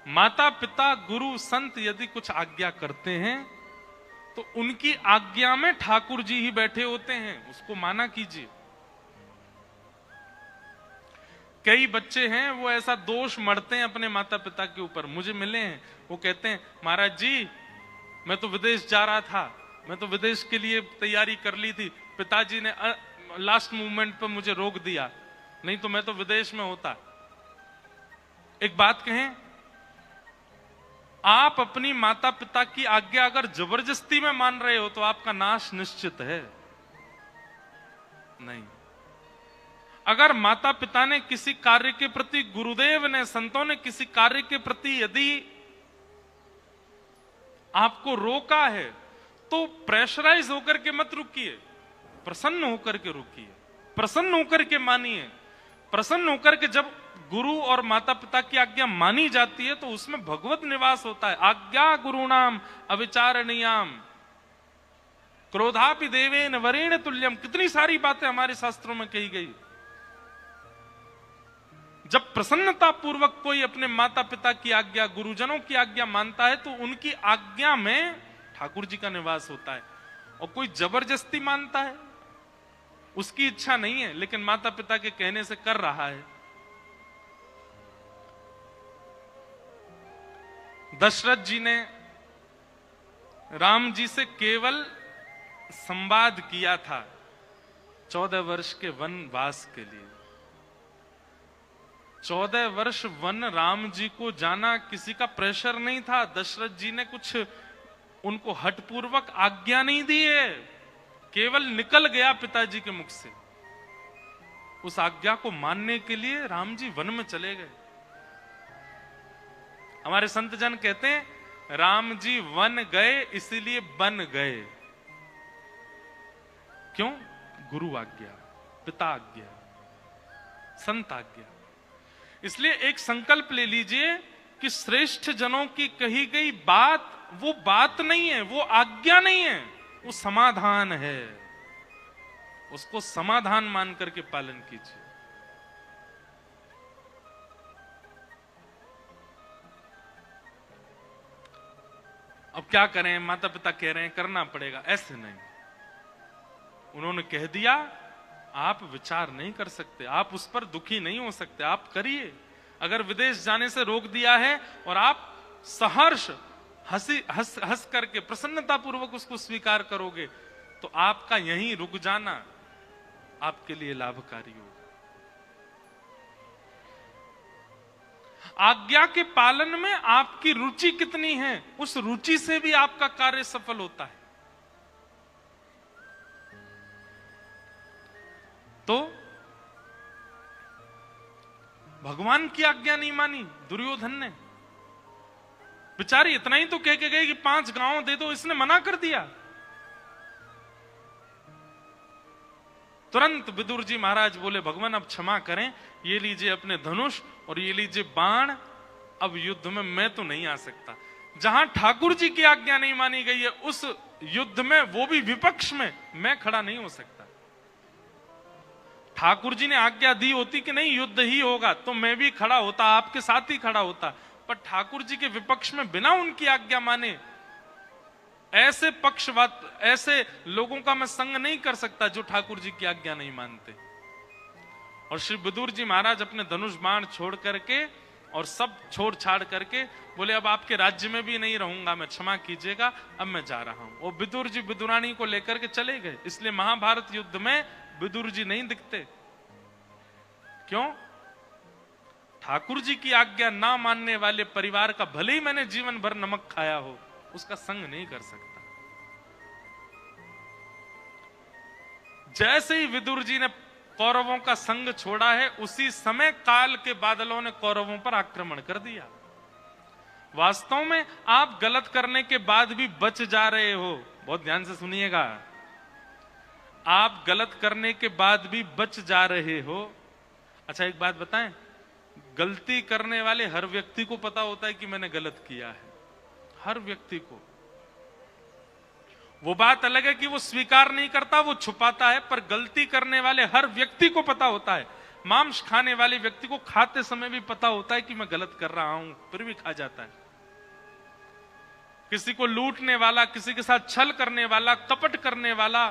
माता पिता गुरु संत यदि कुछ आज्ञा करते हैं तो उनकी आज्ञा में ठाकुर जी ही बैठे होते हैं, उसको माना कीजिए। कई बच्चे हैं वो ऐसा दोष मढ़ते हैं अपने माता पिता के ऊपर, मुझे मिले हैं, वो कहते हैं महाराज जी मैं तो विदेश जा रहा था, मैं तो विदेश के लिए तैयारी कर ली थी, पिताजी ने लास्ट मोमेंट पर मुझे रोक दिया, नहीं तो मैं तो विदेश में होता। एक बात कहें, आप अपनी माता पिता की आज्ञा अगर जबरदस्ती में मान रहे हो तो आपका नाश निश्चित है। नहीं, अगर माता पिता ने किसी कार्य के प्रति, गुरुदेव ने, संतों ने किसी कार्य के प्रति यदि आपको रोका है तो प्रेशराइज होकर के मत रुकिए, प्रसन्न होकर के रुकिए, प्रसन्न होकर के मानिए। प्रसन्न होकर के जब गुरु और माता पिता की आज्ञा मानी जाती है तो उसमें भगवत निवास होता है। आज्ञा गुरुणाम अविचारणीयाम क्रोधापि देवेन वरेण तुल्यम, कितनी सारी बातें हमारे शास्त्रों में कही गई। जब प्रसन्नता पूर्वक कोई अपने माता पिता की आज्ञा, गुरुजनों की आज्ञा मानता है तो उनकी आज्ञा में ठाकुर जी का निवास होता है। और कोई जबरदस्ती मानता है, उसकी इच्छा नहीं है लेकिन माता पिता के कहने से कर रहा है। दशरथ जी ने राम जी से केवल संवाद किया था 14 वर्ष के वनवास के लिए। 14 वर्ष वन राम जी को जाना, किसी का प्रेशर नहीं था। दशरथ जी ने कुछ उनको हठपूर्वक आज्ञा नहीं दी है, केवल निकल गया पिताजी के मुख से। उस आज्ञा को मानने के लिए राम जी वन में चले गए। हमारे संत जन कहते हैं राम जी वन गए इसीलिए बन गए। क्यों? गुरु आज्ञा, पिता आज्ञा, संत आज्ञा। इसलिए एक संकल्प ले लीजिए कि श्रेष्ठ जनों की कही गई बात वो बात नहीं है, वो आज्ञा नहीं है, वो समाधान है। उसको समाधान मान करके पालन कीजिए। अब क्या करें, माता पिता कह रहे हैं करना पड़ेगा, ऐसे नहीं। उन्होंने कह दिया, आप विचार नहीं कर सकते, आप उस पर दुखी नहीं हो सकते, आप करिए। अगर विदेश जाने से रोक दिया है और आप सहर्ष हंस करके प्रसन्नता पूर्वक उसको स्वीकार करोगे तो आपका यहीं रुक जाना आपके लिए लाभकारी होगा। आज्ञा के पालन में आपकी रुचि कितनी है, उस रुचि से भी आपका कार्य सफल होता है। तो भगवान की आज्ञा नहीं मानी दुर्योधन ने। बेचारी इतना ही तो कह के गई कि 5 गांव दे दो, इसने मना कर दिया। तुरंत विदुर जी महाराज बोले, भगवान अब क्षमा करें, ये लीजिए अपने धनुष और ये लीजिए बाण, अब युद्ध में मैं तो नहीं आ सकता। जहां ठाकुर जी की आज्ञा नहीं मानी गई है उस युद्ध में, वो भी विपक्ष में, मैं खड़ा नहीं हो सकता। ठाकुर जी ने आज्ञा दी होती कि नहीं युद्ध ही होगा तो मैं भी खड़ा होता, आपके साथ ही खड़ा होता, पर ठाकुर जी के विपक्ष में बिना उनकी आज्ञा माने ऐसे पक्षवाद, ऐसे लोगों का मैं संग नहीं कर सकता जो ठाकुर जी की आज्ञा नहीं मानते। और श्री विदुर जी महाराज अपने धनुष बाण छोड़ करके और सब छोड़ छाड़ करके बोले अब आपके राज्य में भी नहीं रहूंगा मैं, क्षमा कीजिएगा, अब मैं जा रहा हूं। वो विदुर जी विदुरानी को लेकर के चले गए। इसलिए महाभारत युद्ध में विदुर जी नहीं दिखते। क्यों? ठाकुर जी की आज्ञा ना मानने वाले परिवार का भले ही मैंने जीवन भर नमक खाया हो, उसका संग नहीं कर सकता। जैसे ही विदुर जी ने कौरवों का संग छोड़ा है, उसी समय काल के बादलों ने कौरवों पर आक्रमण कर दिया। वास्तव में आप गलत करने के बाद भी बच जा रहे हो। बहुत ध्यान से सुनिएगा, आप गलत करने के बाद भी बच जा रहे हो। अच्छा एक बात बताएं, गलती करने वाले हर व्यक्ति को पता होता है कि मैंने गलत किया है, हर व्यक्ति को। वो बात अलग है कि वो स्वीकार नहीं करता, वो छुपाता है, पर गलती करने वाले हर व्यक्ति को पता होता है। मांस खाने वाले व्यक्ति को खाते समय भी पता होता है कि मैं गलत कर रहा हूं, फिर भी खा जाता है। किसी को लूटने वाला, किसी के साथ छल करने वाला, कपट करने वाला,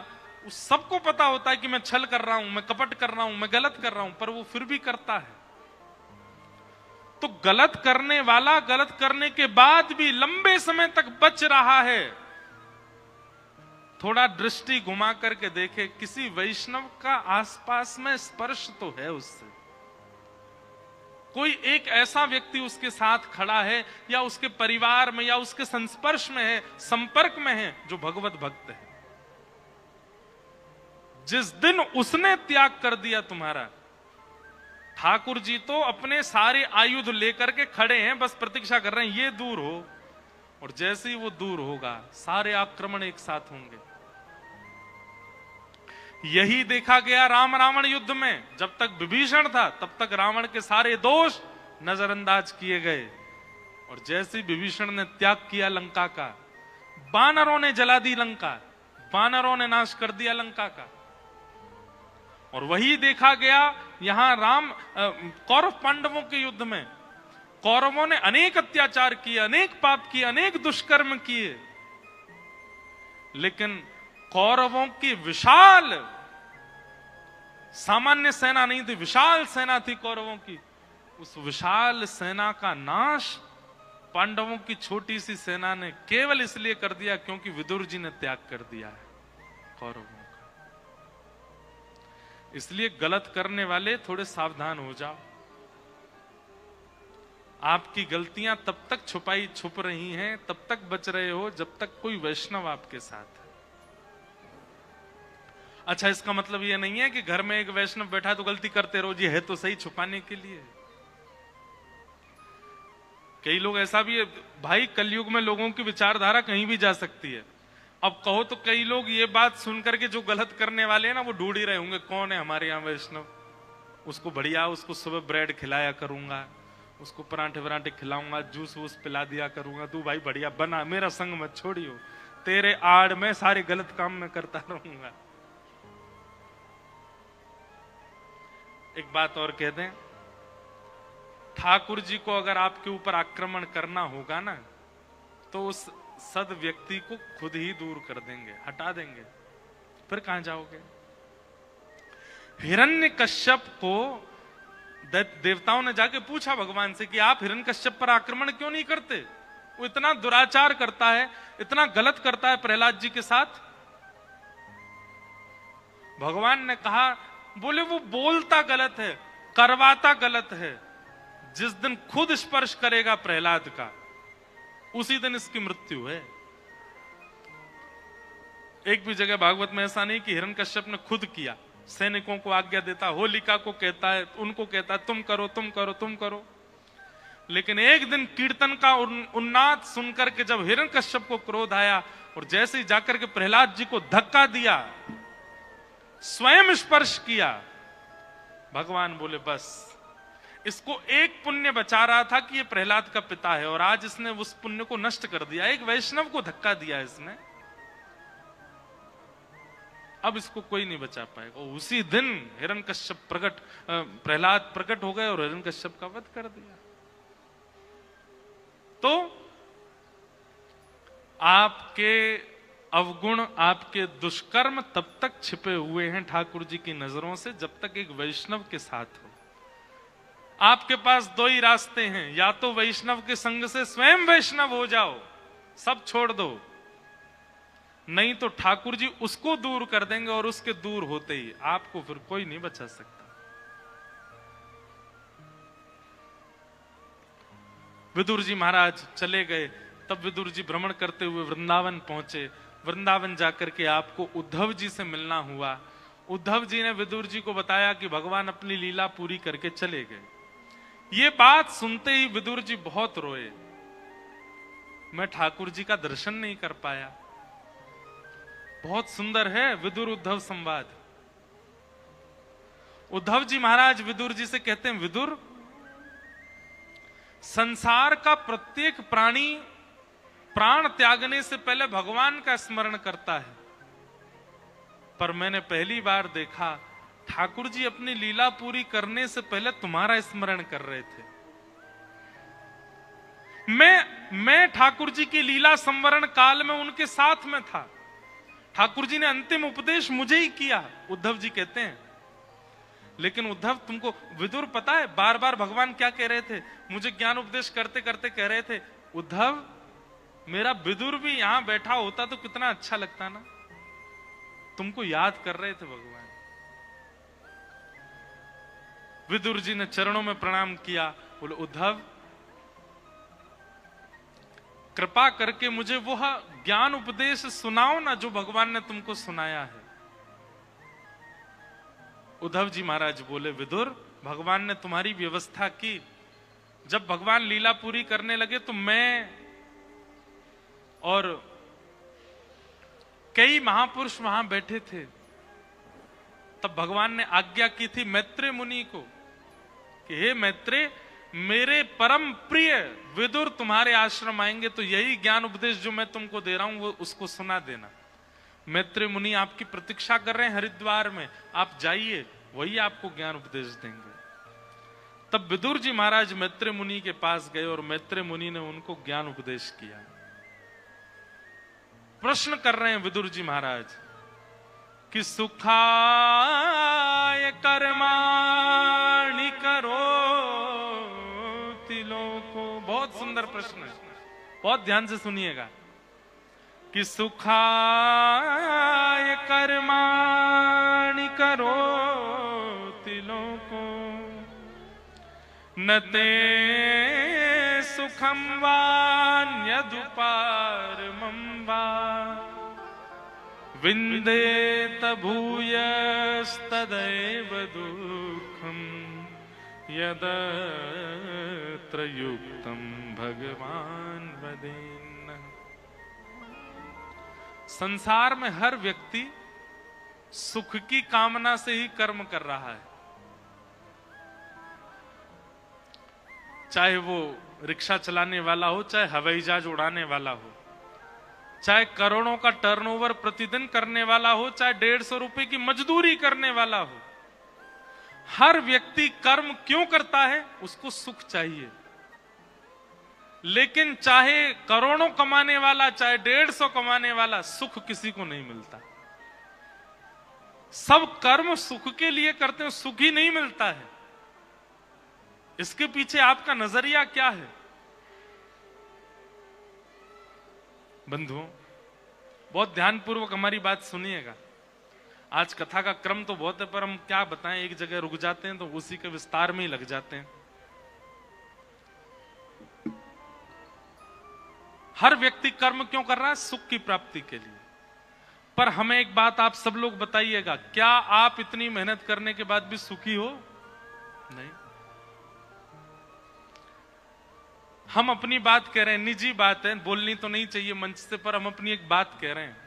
उस सबको पता होता है कि मैं छल कर रहा हूं, मैं कपट कर रहा हूं, मैं गलत कर रहा हूं, पर वो फिर भी करता है। तो गलत करने वाला गलत करने के बाद भी लंबे समय तक बच रहा है। थोड़ा दृष्टि घुमा करके देखे, किसी वैष्णव का आसपास में स्पर्श तो है उससे, कोई एक ऐसा व्यक्ति उसके साथ खड़ा है या उसके परिवार में या उसके संस्पर्श में है, संपर्क में है, जो भगवत भक्त है। जिस दिन उसने त्याग कर दिया तुम्हारा, ठाकुर जी तो अपने सारे आयुध लेकर के खड़े हैं, बस प्रतीक्षा कर रहे हैं ये दूर हो, और जैसे ही वो दूर होगा सारे आक्रमण एक साथ होंगे। यही देखा गया राम रावण युद्ध में। जब तक विभीषण था तब तक रावण के सारे दोष नजरअंदाज किए गए, और जैसे ही विभीषण ने त्याग किया लंका का, बानरों ने जला दी लंका, बानरों ने नाश कर दिया लंका का। और वही देखा गया यहां कौरव पांडवों के युद्ध में। कौरवों ने अनेक अत्याचार किए, अनेक पाप किए, अनेक दुष्कर्म किए, लेकिन कौरवों की विशाल, सामान्य सेना नहीं थी, विशाल सेना थी कौरवों की। उस विशाल सेना का नाश पांडवों की छोटी सी सेना ने केवल इसलिए कर दिया क्योंकि विदुर जी ने त्याग कर दिया है कौरवों का। इसलिए गलत करने वाले थोड़े सावधान हो जाओ। आपकी गलतियां तब तक छुप रही हैं, तब तक बच रहे हो जब तक कोई वैष्णव आपके साथ है। अच्छा, इसका मतलब यह नहीं है कि घर में एक वैष्णव बैठा है तो गलती करते रहो जी, है तो सही छुपाने के लिए। कई लोग ऐसा भी है भाई, कलयुग में लोगों की विचारधारा कहीं भी जा सकती है। अब कहो तो कई लोग ये बात सुनकर के जो गलत करने वाले हैं ना, वो ढूंढ ही रहे होंगे कौन है हमारे यहाँ वैष्णव, उसको बढ़िया, उसको सुबह ब्रेड खिलाया करूंगा, उसको परांठे वरांठे खिलाऊंगा, जूस वूस पिला दिया करूंगा, तू भाई बढ़िया बना, मेरा संग मत छोड़ियो, तेरे आड़ में सारे गलत काम में करता रहूंगा। एक बात और कह दें, ठाकुर जी को अगर आपके ऊपर आक्रमण करना होगा ना, तो उस सद व्यक्ति को खुद ही दूर कर देंगे, हटा देंगे, फिर कहां जाओगे। हिरण्यकश्यप को देवताओं ने जाके पूछा भगवान से कि आप हिरण्यकश्यप पर आक्रमण क्यों नहीं करते, वो इतना दुराचार करता है, इतना गलत करता है प्रहलाद जी के साथ। भगवान ने कहा, बोले वो बोलता गलत है, करवाता गलत है, जिस दिन खुद स्पर्श करेगा प्रहलाद का उसी दिन इसकी मृत्यु है। एक भी जगह भागवत में ऐसा नहीं कि हिरण्यकश्यप ने खुद किया, सैनिकों को आज्ञा देता, होलिका को कहता है, उनको कहता है तुम करो तुम करो तुम करो। लेकिन एक दिन कीर्तन का उन्नाद सुनकर के जब हिरण्यकश्यप को क्रोध आया और जैसे ही जाकर के प्रहलाद जी को धक्का दिया, स्वयं स्पर्श किया, भगवान बोले बस इसको एक पुण्य बचा रहा था कि ये प्रहलाद का पिता है, और आज इसने उस पुण्य को नष्ट कर दिया। एक वैष्णव को धक्का दिया इसने, अब इसको कोई नहीं बचा पाएगा। उसी दिन हिरण्यकश्यप प्रहलाद प्रकट हो गए और हिरण्यकश्यप का वध कर दिया। तो आपके अवगुण, आपके दुष्कर्म तब तक छिपे हुए हैं ठाकुर जी की नजरों से जब तक एक वैष्णव के साथ हो। आपके पास दो ही रास्ते हैं, या तो वैष्णव के संग से स्वयं वैष्णव हो जाओ, सब छोड़ दो, नहीं तो ठाकुर जी उसको दूर कर देंगे और उसके दूर होते ही आपको फिर कोई नहीं बचा सकता। विदुर जी महाराज चले गए, तब विदुर जी भ्रमण करते हुए वृंदावन पहुंचे। वृंदावन जाकर के आपको उद्धव जी से मिलना हुआ। उद्धव जी ने विदुर जी को बताया कि भगवान अपनी लीला पूरी करके चले गए। ये बात सुनते ही विदुर जी बहुत रोए, मैं ठाकुर जी का दर्शन नहीं कर पाया। बहुत सुंदर है विदुर उद्धव संवाद। उद्धव जी महाराज विदुर जी से कहते हैं, विदुर, संसार का प्रत्येक प्राणी प्राण त्यागने से पहले भगवान का स्मरण करता है, पर मैंने पहली बार देखा ठाकुर जी अपनी लीला पूरी करने से पहले तुम्हारा स्मरण कर रहे थे। मैं ठाकुर जी की लीला संवरण काल में उनके साथ में था। ठाकुर जी ने अंतिम उपदेश मुझे ही किया, उद्धव जी कहते हैं। लेकिन उद्धव, तुमको विदुर पता है बार बार भगवान क्या कह रहे थे? मुझे ज्ञान उपदेश करते करते कह रहे थे, उद्धव, मेरा विदुर भी यहां बैठा होता तो कितना अच्छा लगता ना। तुमको याद कर रहे थे भगवान। विदुर जी ने चरणों में प्रणाम किया, बोले, उद्धव, कृपा करके मुझे वह ज्ञान उपदेश सुनाओ ना जो भगवान ने तुमको सुनाया है। उद्धव जी महाराज बोले, विदुर, भगवान ने तुम्हारी व्यवस्था की। जब भगवान लीला पूरी करने लगे तो मैं और कई महापुरुष वहां बैठे थे। तब भगवान ने आज्ञा की थी मैत्रेय मुनि को कि हे मैत्रेय, मेरे परम प्रिय विदुर तुम्हारे आश्रम आएंगे तो यही ज्ञान उपदेश जो मैं तुमको दे रहा हूं वो उसको सुना देना। मैत्रेय मुनि आपकी प्रतीक्षा कर रहे हैं हरिद्वार में, आप जाइए, वही आपको ज्ञान उपदेश देंगे। तब विदुर जी महाराज मैत्रेय मुनि के पास गए और मैत्रेय मुनि ने उनको ज्ञान उपदेश किया। प्रश्न कर रहे हैं विदुर जी महाराज कि सुखाय कर्माणि करोति लोको। बहुत सुंदर प्रश्न है, बहुत ध्यान से सुनिएगा। कि सुखाय कर्माणि करोति लोको न ते सुखम वान्यदुपारमं वा विन्देत भूयस्तदैव दुःखं यदत्र युक्तं भगवान् वदेन्न। संसार में हर व्यक्ति सुख की कामना से ही कर्म कर रहा है। चाहे वो रिक्शा चलाने वाला हो, चाहे हवाई जहाज उड़ाने वाला हो, चाहे करोड़ों का टर्नओवर प्रतिदिन करने वाला हो, चाहे 150 रुपए की मजदूरी करने वाला हो, हर व्यक्ति कर्म क्यों करता है? उसको सुख चाहिए। लेकिन चाहे करोड़ों कमाने वाला, चाहे 150 कमाने वाला, सुख किसी को नहीं मिलता। सब कर्म सुख के लिए करते हैं, सुख ही नहीं मिलता है। इसके पीछे आपका नजरिया क्या है? बंधुओं, बहुत ध्यानपूर्वक हमारी बात सुनिएगा। आज कथा का क्रम तो बहुत है, पर हम क्या बताएं, एक जगह रुक जाते हैं तो उसी के विस्तार में ही लग जाते हैं। हर व्यक्ति कर्म क्यों कर रहा है? सुख की प्राप्ति के लिए। पर हमें एक बात आप सब लोग बताइएगा, क्या आप इतनी मेहनत करने के बाद भी सुखी हो? नहीं। हम अपनी बात कह रहे हैं, निजी बात है, बोलनी तो नहीं चाहिए मंच से, पर हम अपनी एक बात कह रहे हैं।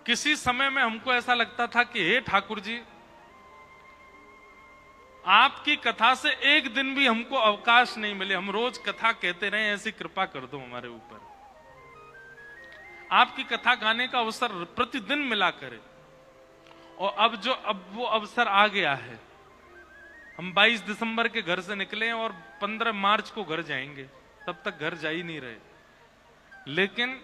किसी समय में हमको ऐसा लगता था कि हे ठाकुर जी, आपकी कथा से एक दिन भी हमको अवकाश नहीं मिले, हम रोज कथा कहते रहे, ऐसी कृपा कर दो हमारे ऊपर। आपकी कथा गाने का अवसर प्रतिदिन मिला करे। और अब वो अवसर आ गया है। हम 22 दिसंबर के घर से निकले और 15 मार्च को घर जाएंगे, तब तक घर जा ही नहीं रहे। लेकिन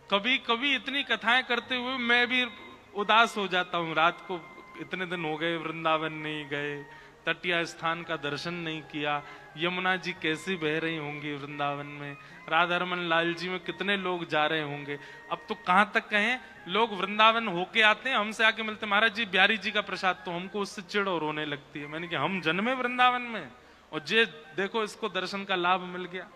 कभी कभी इतनी कथाएं करते हुए मैं भी उदास हो जाता हूं। रात को इतने दिन हो गए वृंदावन नहीं गए, तटिया स्थान का दर्शन नहीं किया, यमुना जी कैसी बह रही होंगी वृंदावन में, राधा रमन लाल जी में कितने लोग जा रहे होंगे। अब तो कहां तक कहें, लोग वृंदावन होके आते हैं, हमसे आके मिलते, महाराज जी बिहारी जी का प्रसाद, तो हमको उससे चिड़ और रोने लगती है। मैंने कहा हम जन्मे वृंदावन में और जे देखो इसको दर्शन का लाभ मिल गया।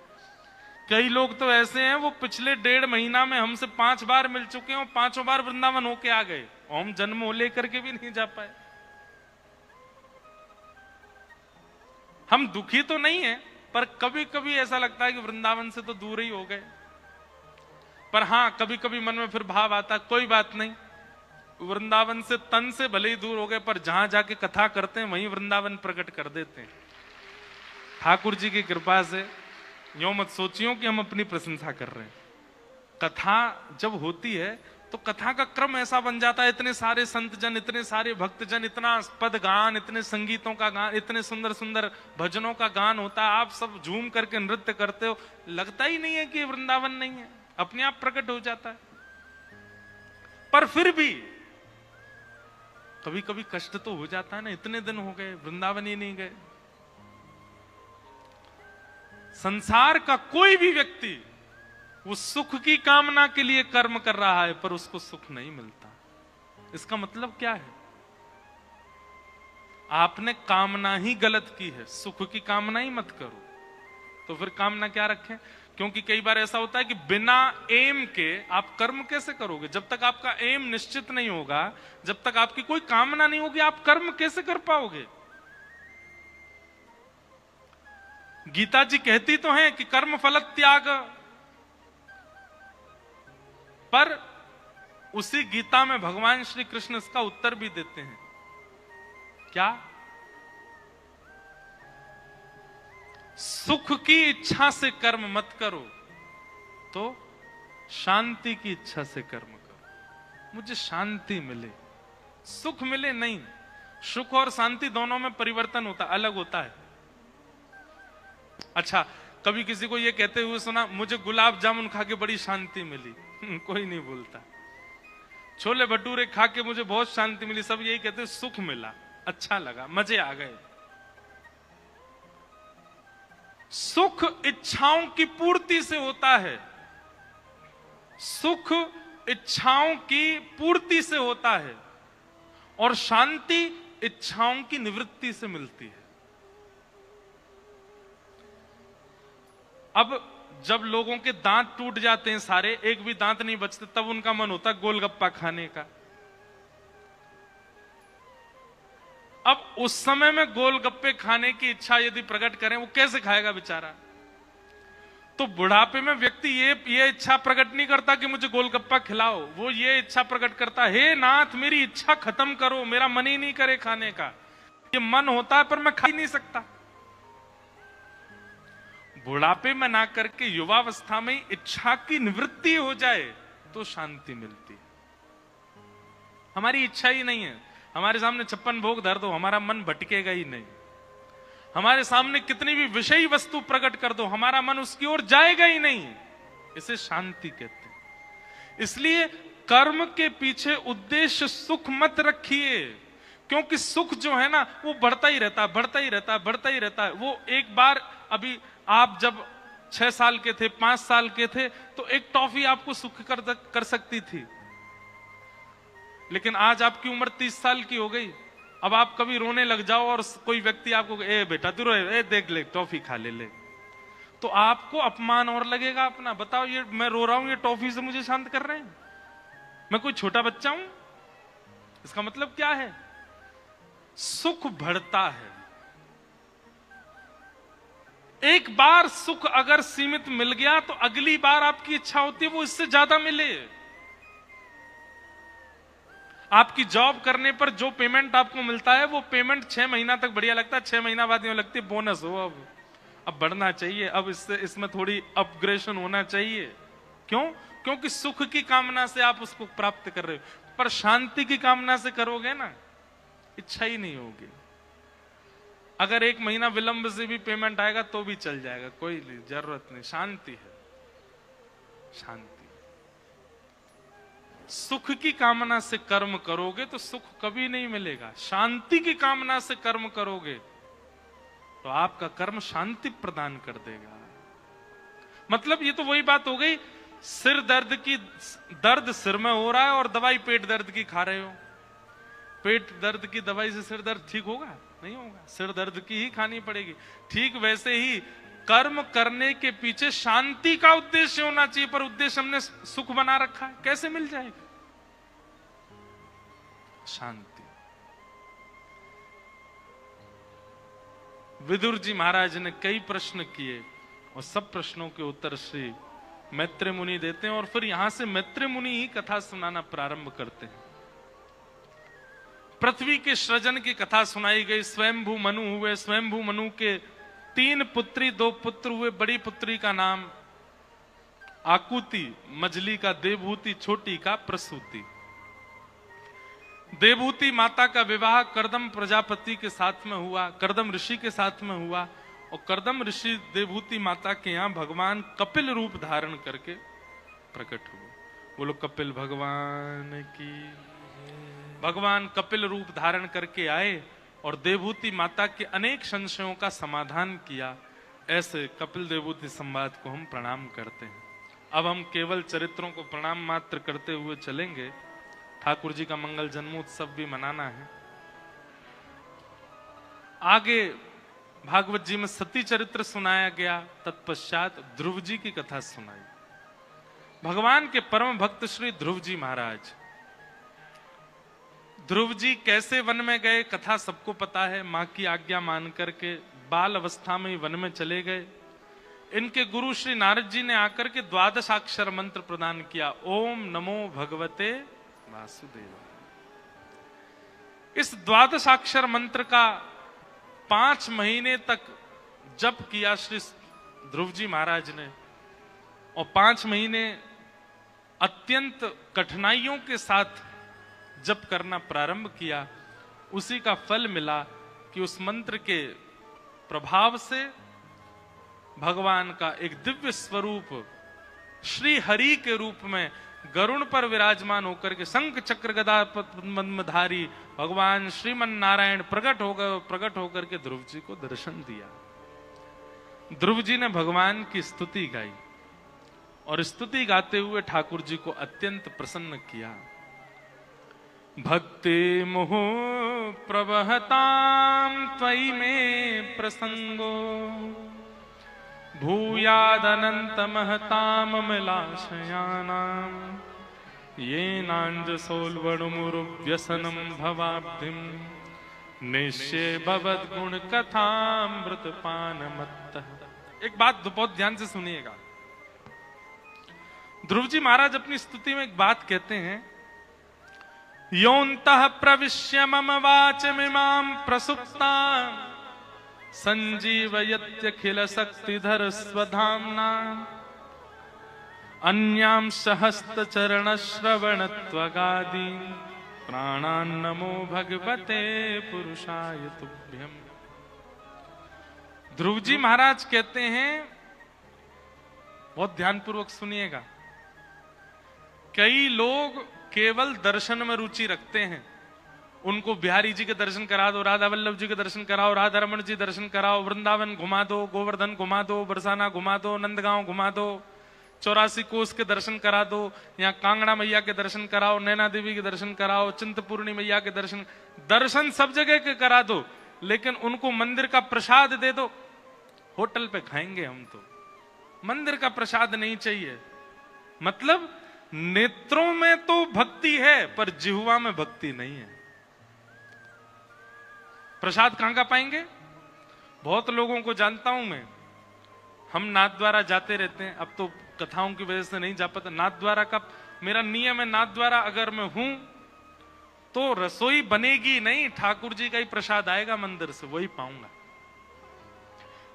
कई लोग तो ऐसे हैं वो पिछले 1.5 महीना में हमसे 5 बार मिल चुके हैं और 5 बार वृंदावन होके आ गए और हम जन्म हो लेकर के भी नहीं जा पाए। हम दुखी तो नहीं है, पर कभी कभी ऐसा लगता है कि वृंदावन से तो दूर ही हो गए। पर हां, कभी कभी मन में फिर भाव आता, कोई बात नहीं, वृंदावन से तन से भले ही दूर हो गए, पर जहां जाके कथा करते हैं वहीं वृंदावन प्रकट कर देते हैं। ठाकुर जी की कृपा से यो मत सोचियो कि हम अपनी प्रशंसा कर रहे हैं। कथा जब होती है तो कथा का क्रम ऐसा बन जाता है, इतने सारे संत जन, इतने सारे भक्त जन, इतना पद गान, इतने संगीतों का गान, इतने सुंदर सुंदर भजनों का गान होता है, आप सब झूम करके नृत्य करते हो, लगता ही नहीं है कि वृंदावन नहीं है, अपने आप प्रकट हो जाता है। पर फिर भी कभी कभी कष्ट तो हो जाता है ना, इतने दिन हो गए वृंदावन ही नहीं गए। संसार का कोई भी व्यक्ति वो सुख की कामना के लिए कर्म कर रहा है पर उसको सुख नहीं मिलता। इसका मतलब क्या है? आपने कामना ही गलत की है, सुख की कामना ही मत करो। तो फिर कामना क्या रखें? क्योंकि कई बार ऐसा होता है कि बिना एम के आप कर्म कैसे करोगे? जब तक आपका एम निश्चित नहीं होगा, जब तक आपकी कोई कामना नहीं होगी, आप कर्म कैसे कर पाओगे? गीता जी कहती तो हैं कि कर्म फल त्याग, पर उसी गीता में भगवान श्री कृष्ण इसका उत्तर भी देते हैं। क्या? सुख की इच्छा से कर्म मत करो, तो शांति की इच्छा से कर्म करो। मुझे शांति मिले, सुख मिले नहीं। सुख और शांति दोनों में परिवर्तन होता, अलग होता है। अच्छा, कभी किसी को यह कहते हुए सुना, मुझे गुलाब जामुन खा के बड़ी शांति मिली? कोई नहीं बोलता। छोले भटूरे खा के मुझे बहुत शांति मिली, सब यही कहते सुख मिला, अच्छा लगा, मजे आ गए। सुख इच्छाओं की पूर्ति से होता है, सुख इच्छाओं की पूर्ति से होता है, और शांति इच्छाओं की निवृत्ति से मिलती है। अब जब लोगों के दांत टूट जाते हैं सारे, एक भी दांत नहीं बचते, तब उनका मन होता है गोलगप्पा खाने का। अब उस समय में गोलगप्पे खाने की इच्छा यदि प्रकट करें, वो कैसे खाएगा बेचारा? तो बुढ़ापे में व्यक्ति ये इच्छा प्रकट नहीं करता कि मुझे गोलगप्पा खिलाओ, वो ये इच्छा प्रकट करता, हे नाथ मेरी इच्छा खत्म करो, मेरा मन ही नहीं करे खाने का। ये मन होता है पर मैं खा ही नहीं सकता। बुढ़ापे में ना करके युवावस्था में इच्छा की निवृत्ति हो जाए तो शांति मिलती है। हमारी इच्छा ही नहीं है, हमारे सामने 56 भोग धर दो, हमारा मन भटकेगा ही नहीं। हमारे सामने कितनी भी विषयी वस्तु प्रकट कर दो, हमारा मन उसकी ओर जाएगा ही नहीं। इसे शांति कहते हैं। इसलिए कर्म के पीछे उद्देश्य सुख मत रखिए, क्योंकि सुख जो है ना वो बढ़ता ही रहता है, बढ़ता ही रहता है, बढ़ता ही रहता है। वो एक बार, अभी आप जब 6 साल के थे, 5 साल के थे, तो एक टॉफी आपको सुख कर सकती थी, लेकिन आज आपकी उम्र 30 साल की हो गई। अब आप कभी रोने लग जाओ और कोई व्यक्ति आपको, ए बेटा तू रोए, ए देख ले टॉफी खा ले, तो आपको अपमान और लगेगा अपना। बताओ, ये मैं रो रहा हूं, ये टॉफी से मुझे शांत कर रहे हैं? मैं कोई छोटा बच्चा हूं? इसका मतलब क्या है? सुख बढ़ता है। एक बार सुख अगर सीमित मिल गया तो अगली बार आपकी इच्छा होती है वो इससे ज्यादा मिले। आपकी जॉब करने पर जो पेमेंट आपको मिलता है वो पेमेंट 6 महीना तक बढ़िया लगता है, 6 महीना बाद यूं लगती है बोनस हो, अब बढ़ना चाहिए, अब इसमें थोड़ी अपग्रेडेशन होना चाहिए। क्यों? क्योंकि सुख की कामना से आप उसको प्राप्त कर रहे हो, पर शांति की कामना से करोगे ना, इच्छा ही नहीं होगी। अगर 1 महीना विलंब से भी पेमेंट आएगा तो भी चल जाएगा, कोई जरूरत नहीं, शांति है, शांति। सुख की कामना से कर्म करोगे तो सुख कभी नहीं मिलेगा, शांति की कामना से कर्म करोगे तो आपका कर्म शांति प्रदान कर देगा। मतलब ये तो वही बात हो गई, दर्द सिर में हो रहा है और दवाई पेट दर्द की खा रहे हो। पेट दर्द की दवाई से सिर दर्द ठीक होगा? नहीं होगा, सिर दर्द की ही खानी पड़ेगी। ठीक वैसे ही कर्म करने के पीछे शांति का उद्देश्य होना चाहिए, पर उद्देश्य हमने सुख बना रखा है, कैसे मिल जाएगा शांति? विदुर जी महाराज ने कई प्रश्न किए और सब प्रश्नों के उत्तर श्री मैत्रेय मुनि देते हैं, और फिर यहां से मैत्रेय मुनि ही कथा सुनाना प्रारंभ करते हैं। पृथ्वी के सृजन की कथा सुनाई गई। स्वयंभू मनु हुए, स्वयंभू मनु के 3 पुत्री 2 पुत्र हुए। बड़ी पुत्री का नाम आकुति, मझली का देवहूति, छोटी का प्रसूति। देवहूति माता का विवाह कर्दम प्रजापति के साथ में हुआ, कर्दम ऋषि के साथ में हुआ, और कर्दम ऋषि देवहूति माता के यहां भगवान कपिल रूप धारण करके प्रकट हुए। बोलो कपिल भगवान की। भगवान कपिल रूप धारण करके आए और देवहूति माता के अनेक संशयों का समाधान किया। ऐसे कपिल देवहूति संवाद को हम प्रणाम करते हैं। अब हम केवल चरित्रों को प्रणाम मात्र करते हुए चलेंगे। ठाकुर जी का मंगल जन्मोत्सव भी मनाना है। आगे भागवत जी में सती चरित्र सुनाया गया, तत्पश्चात ध्रुव जी की कथा सुनाई। भगवान के परम भक्त श्री ध्रुव जी महाराज, ध्रुव जी कैसे वन में गए कथा सबको पता है। मां की आज्ञा मान करके बाल अवस्था में ही वन में चले गए। इनके गुरु श्री नारद जी ने आकर के 12 मंत्र प्रदान किया, ओम नमो भगवते वासुदेव। इस 12 मंत्र का 5 महीने तक जप किया श्री ध्रुव जी महाराज ने, और 5 महीने अत्यंत कठिनाइयों के साथ जप करना प्रारंभ किया। उसी का फल मिला कि उस मंत्र के प्रभाव से भगवान का एक दिव्य स्वरूप श्री हरि के रूप में गरुण पर विराजमान होकर के शंख चक्र गदा पद्मधारी भगवान श्रीमन नारायण प्रकट होकर के ध्रुव जी को दर्शन दिया। ध्रुव जी ने भगवान की स्तुति गाई और स्तुति गाते हुए ठाकुर जी को अत्यंत प्रसन्न किया। भक्ति मोह प्रवहताम त्वयि में प्रसंगो भूयादनंत महताम मिलाशयानाम ये नांजसोल्वणुमुरुव्यसनम भवाब्धिम निश्चय भवद गुण कथामृत पानमत्तः। एक बात बहुत ध्यान से सुनिएगा। ध्रुव जी महाराज अपनी स्तुति में एक बात कहते हैं, योऽन्तः प्रविश्य मम वाचमिमां प्रसुप्तां संजीवयत्यखिल शक्तिधर स्वधाम्ना अन्यांश हस्तचरण श्रवणत्वगादि प्राणान्नमो भगवते पुरुषाय तुभ्यम्। ध्रुव जी महाराज कहते हैं, बहुत ध्यानपूर्वक सुनिएगा, कई लोग केवल दर्शन में रुचि रखते हैं। उनको बिहारी जी के दर्शन करा दो, राधा वल्लभ जी के दर्शन कराओ, राधा रमन जी दर्शन कराओ, वृंदावन घुमा दो, गोवर्धन घुमा दो, बरसाना घुमा दो, नंदगांव घुमा दो, 84 कोस के दर्शन करा दो, यहाँ कांगड़ा मैया के दर्शन कराओ, नैना देवी के दर्शन कराओ, चिंतपूर्णी मैया के दर्शन सब जगह के करा दो, लेकिन उनको मंदिर का प्रसाद दे दो। होटल पे खाएंगे हम तो, मंदिर का प्रसाद नहीं चाहिए। मतलब नेत्रों में तो भक्ति है पर जिह्वा में भक्ति नहीं है। प्रसाद कहां का पाएंगे? बहुत लोगों को जानता हूं मैं, हम नाथद्वारा जाते रहते हैं, अब तो कथाओं की वजह से नहीं जा पाता। नाथद्वारा का मेरा नियम है, नाथद्वारा अगर मैं हूं तो रसोई बनेगी नहीं, ठाकुर जी का ही प्रसाद आएगा मंदिर से, वही पाऊंगा।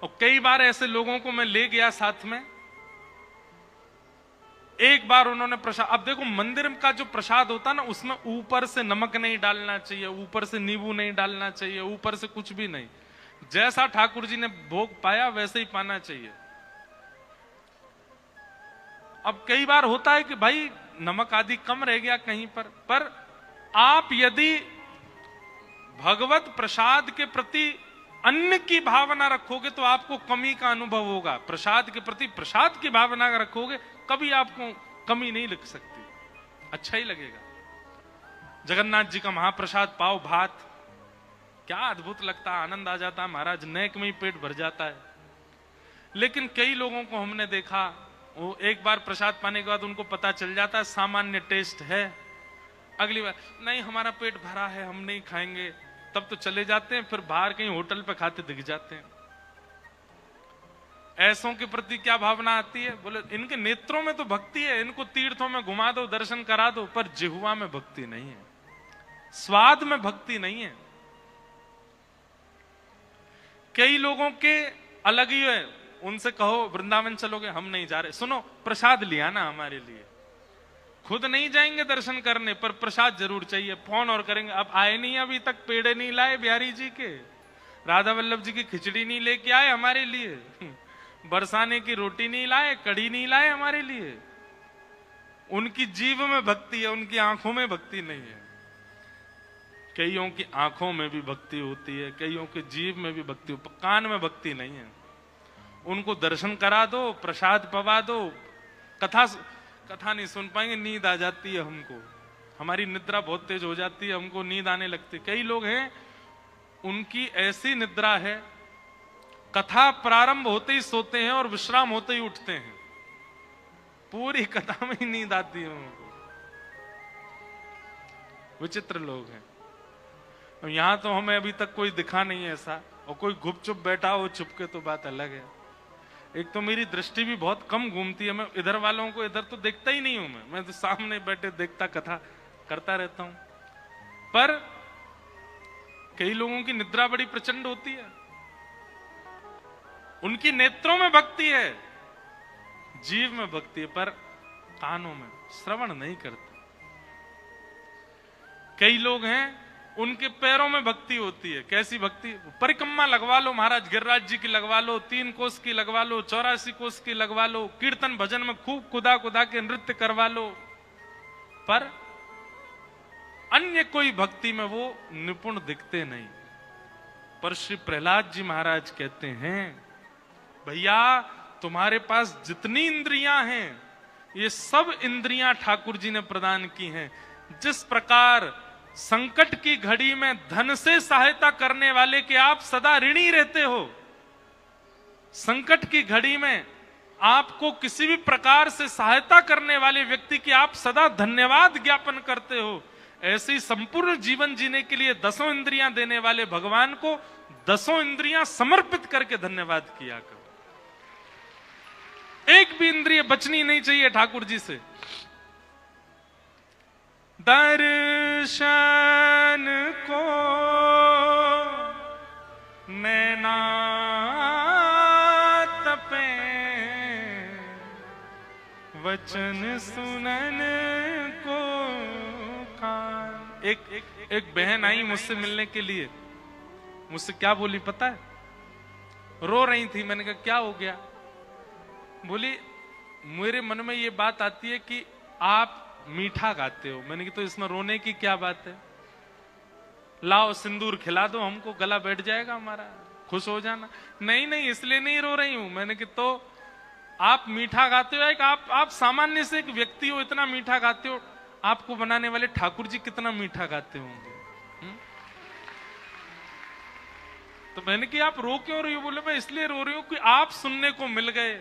और कई बार ऐसे लोगों को मैं ले गया साथ में, एक बार उन्होंने प्रसाद, अब देखो मंदिर का जो प्रसाद होता ना, उसमें ऊपर से नमक नहीं डालना चाहिए, ऊपर से नींबू नहीं डालना चाहिए, ऊपर से कुछ भी नहीं, जैसा ठाकुर जी ने भोग पाया वैसे ही पाना चाहिए। अब कई बार होता है कि भाई नमक आदि कम रह गया कहीं पर आप यदि भगवत प्रसाद के प्रति अन्न की भावना रखोगे तो आपको कमी का अनुभव होगा। प्रसाद के प्रति प्रसाद की भावना रखोगे, कभी आपको कमी नहीं लग सकती, अच्छा ही लगेगा। जगन्नाथ जी का महाप्रसाद पाव भात, क्या अद्भुत लगता है, आनंद आ जाता है महाराज, नेक में ही पेट भर जाता है। लेकिन कई लोगों को हमने देखा, वो एक बार प्रसाद पाने के बाद उनको पता चल जाता है सामान्य टेस्ट है, अगली बार नहीं हमारा पेट भरा है हम नहीं खाएंगे, तब तो चले जाते हैं, फिर बाहर कहीं होटल पे खाते दिख जाते हैं। ऐसों के प्रति क्या भावना आती है? बोले इनके नेत्रों में तो भक्ति है, इनको तीर्थों में घुमा दो, दर्शन करा दो, पर जिह्वा में भक्ति नहीं है, स्वाद में भक्ति नहीं है। कई लोगों के अलग ही है, उनसे कहो वृंदावन चलोगे, हम नहीं जा रहे। सुनो, प्रसाद लिया ना हमारे लिए, खुद नहीं जाएंगे दर्शन करने पर प्रसाद जरूर चाहिए, फोन और करेंगे। अब आए नहीं, अभी तक पेड़े नहीं लाए बिहारी जी के, राधा वल्लभ जी की खिचड़ी नहीं लेके आए हमारे लिए, बरसाने की रोटी नहीं लाए, कढ़ी नहीं लाए हमारे लिए। उनकी जीव में भक्ति है, उनकी आंखों में भक्ति नहीं है। कईयों की आंखों में भी भक्ति होती है, कईयों के जीव में भी भक्ति हो, कान में भक्ति नहीं है। उनको दर्शन करा दो, प्रसाद पवा दो, कथा नहीं सुन पाएंगे, नींद आ जाती है हमको, हमारी निद्रा बहुत तेज हो जाती है, हमको नींद आने लगती है। कई लोग हैं उनकी ऐसी निद्रा है, कथा प्रारंभ होते ही सोते हैं और विश्राम होते ही उठते हैं, पूरी कथा में ही नींद आती है उनको। विचित्र लोग हैं। यहां तो हमें अभी तक कोई दिखा नहीं है ऐसा, और कोई गुपचुप बैठा हो चुपके तो बात अलग है। एक तो मेरी दृष्टि भी बहुत कम घूमती है, मैं इधर वालों को इधर तो देखता ही नहीं हूं, मैं तो सामने बैठे देखता कथा करता रहता हूं। पर कई लोगों की निद्रा बड़ी प्रचंड होती है, उनकी नेत्रों में भक्ति है, जीव में भक्ति है, पर कानों में श्रवण नहीं करते। कई लोग हैं उनके पैरों में भक्ति होती है। कैसी भक्ति? परिक्रमा लगवा लो महाराज, गिरिराज जी की लगवा लो, 3 कोस की लगवा लो, 84 कोस की लगवा लो, कीर्तन भजन में खूब कुदा कुदा के नृत्य करवा लो, पर अन्य कोई भक्ति में वो निपुण दिखते नहीं। पर श्री प्रहलाद जी महाराज कहते हैं, भैया तुम्हारे पास जितनी इंद्रियां हैं, ये सब इंद्रियां ठाकुर जी ने प्रदान की हैं। जिस प्रकार संकट की घड़ी में धन से सहायता करने वाले के आप सदा ऋणी रहते हो, संकट की घड़ी में आपको किसी भी प्रकार से सहायता करने वाले व्यक्ति की आप सदा धन्यवाद ज्ञापन करते हो, ऐसे ही संपूर्ण जीवन जीने के लिए 10 इंद्रियां देने वाले भगवान को 10 इंद्रियां समर्पित करके धन्यवाद किया करो। एक भी इंद्रिय बचनी नहीं चाहिए ठाकुर जी से। दर्शन को नैना तपे, वचन सुनन को कान। एक बहन आई मुझसे मिलने के लिए, मुझसे क्या बोली पता है? रो रही थी। मैंने कहा क्या हो गया? बोली मेरे मन में ये बात आती है कि आप मीठा गाते हो। मैंने कहा तो इसमें रोने की क्या बात है? लाओ सिंदूर खिला दो हमको, गला बैठ जाएगा हमारा, खुश हो जाना। नहीं नहीं इसलिए नहीं रो रही हूं। मैंने कहा तो आप मीठा गाते हो, एक आप सामान्य से एक व्यक्ति हो, इतना मीठा गाते हो, आपको बनाने वाले ठाकुर जी कितना मीठा गाते होंगे। तो मैंने कहा आप रो क्यों रही हो? बोले मैं इसलिए रो रही हूं कि आप सुनने को मिल गए,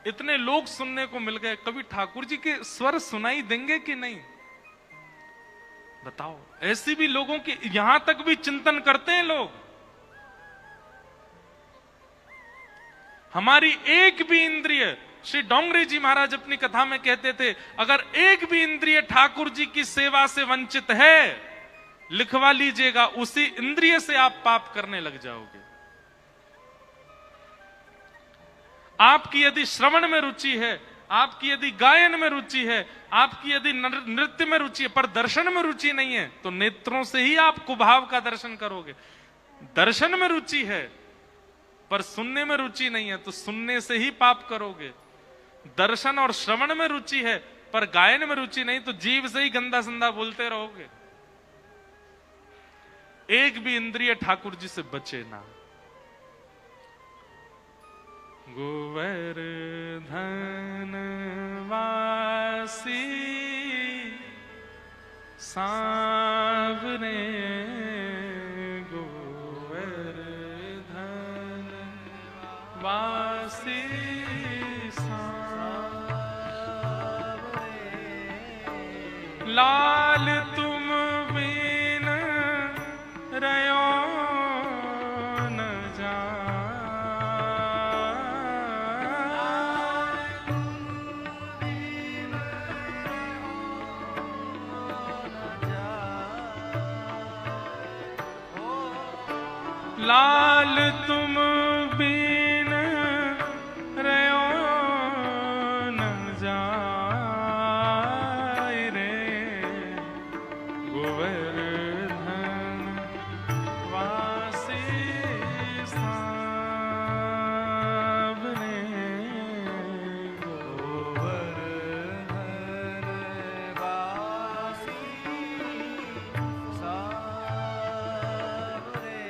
इतने लोग सुनने को मिल गए, कभी ठाकुर जी के स्वर सुनाई देंगे कि नहीं? बताओ। ऐसी भी लोगों की यहां तक भी चिंतन करते हैं लोग। हमारी एक भी इंद्रिय, श्री डोंगरी जी महाराज अपनी कथा में कहते थे, अगर एक भी इंद्रिय ठाकुर जी की सेवा से वंचित है, लिखवा लीजिएगा, उसी इंद्रिय से आप पाप करने लग जाओगे। आपकी यदि श्रवण में रुचि है, आपकी यदि गायन में रुचि है, आपकी यदि नृत्य में रुचि है, पर दर्शन में रुचि नहीं है, तो नेत्रों से ही आप कुभाव का दर्शन करोगे। दर्शन में रुचि है पर सुनने में रुचि नहीं है, तो सुनने से ही पाप करोगे। दर्शन और श्रवण में रुचि है पर गायन में रुचि नहीं, तो जीव से ही गंदा संदा बोलते रहोगे। एक भी इंद्रिय ठाकुर जी से बचे ना। गोवर्धन वासी सांवरे, गोवर्धन वासी सांवरे, लाल तुम बिन रयो न जा। लाल तुम बिन रयो न जाय रे, गोवर्धन वासी सांवरे, गोवर्धन वासी सांवरे,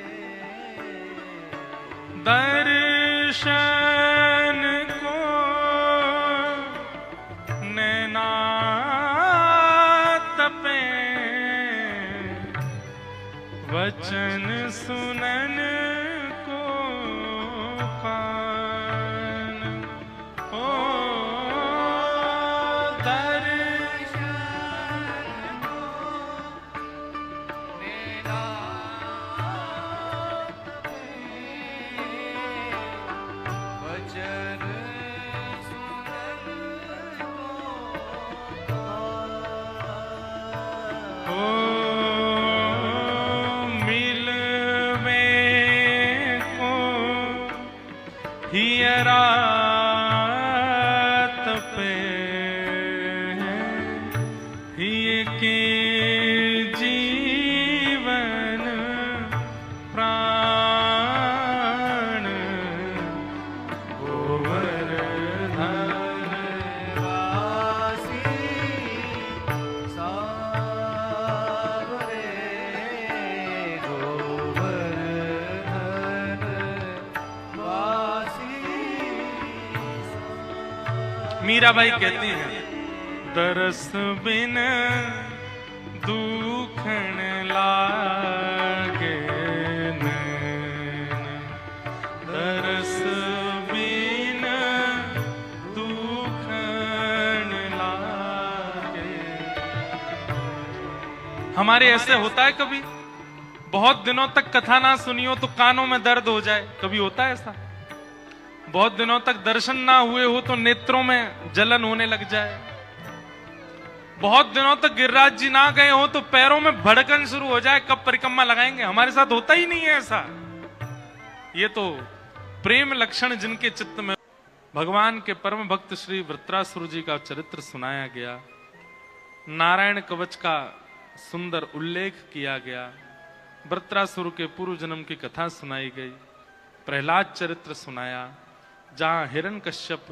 दर्शन को नैना तपे, वचन सुनन को कान। ओ दर्शन को नैना वचन सुनन को ओ मिलवे को हियरा तपे, हिय के जीवन प्राण, गोवर्धन वासी सांवरे, गोवर्धन वासी मीराबाई कहती हैं, दरस बिन दुखन लागे नैन, दरस बिन दुखन लागे। हमारे ऐसे होता है कभी, बहुत दिनों तक कथा ना सुनियो तो कानों में दर्द हो जाए, कभी होता है ऐसा? बहुत दिनों तक दर्शन ना हुए हो तो नेत्रों में जलन होने लग जाए, बहुत दिनों तक गिरिराज जी ना गए हो तो पैरों में भड़कन शुरू हो जाए, कब परिक्रमा लगाएंगे। हमारे साथ होता ही नहीं है ऐसा। ये तो प्रेम लक्षण जिनके चित्त में। भगवान के परम भक्त श्री वृत्रासुर जी का चरित्र सुनाया गया, नारायण कवच का सुंदर उल्लेख किया गया, वृत्रासुर के पूर्व जन्म की कथा सुनाई गई, प्रहलाद चरित्र सुनाया, जहां हिरण्यकश्यप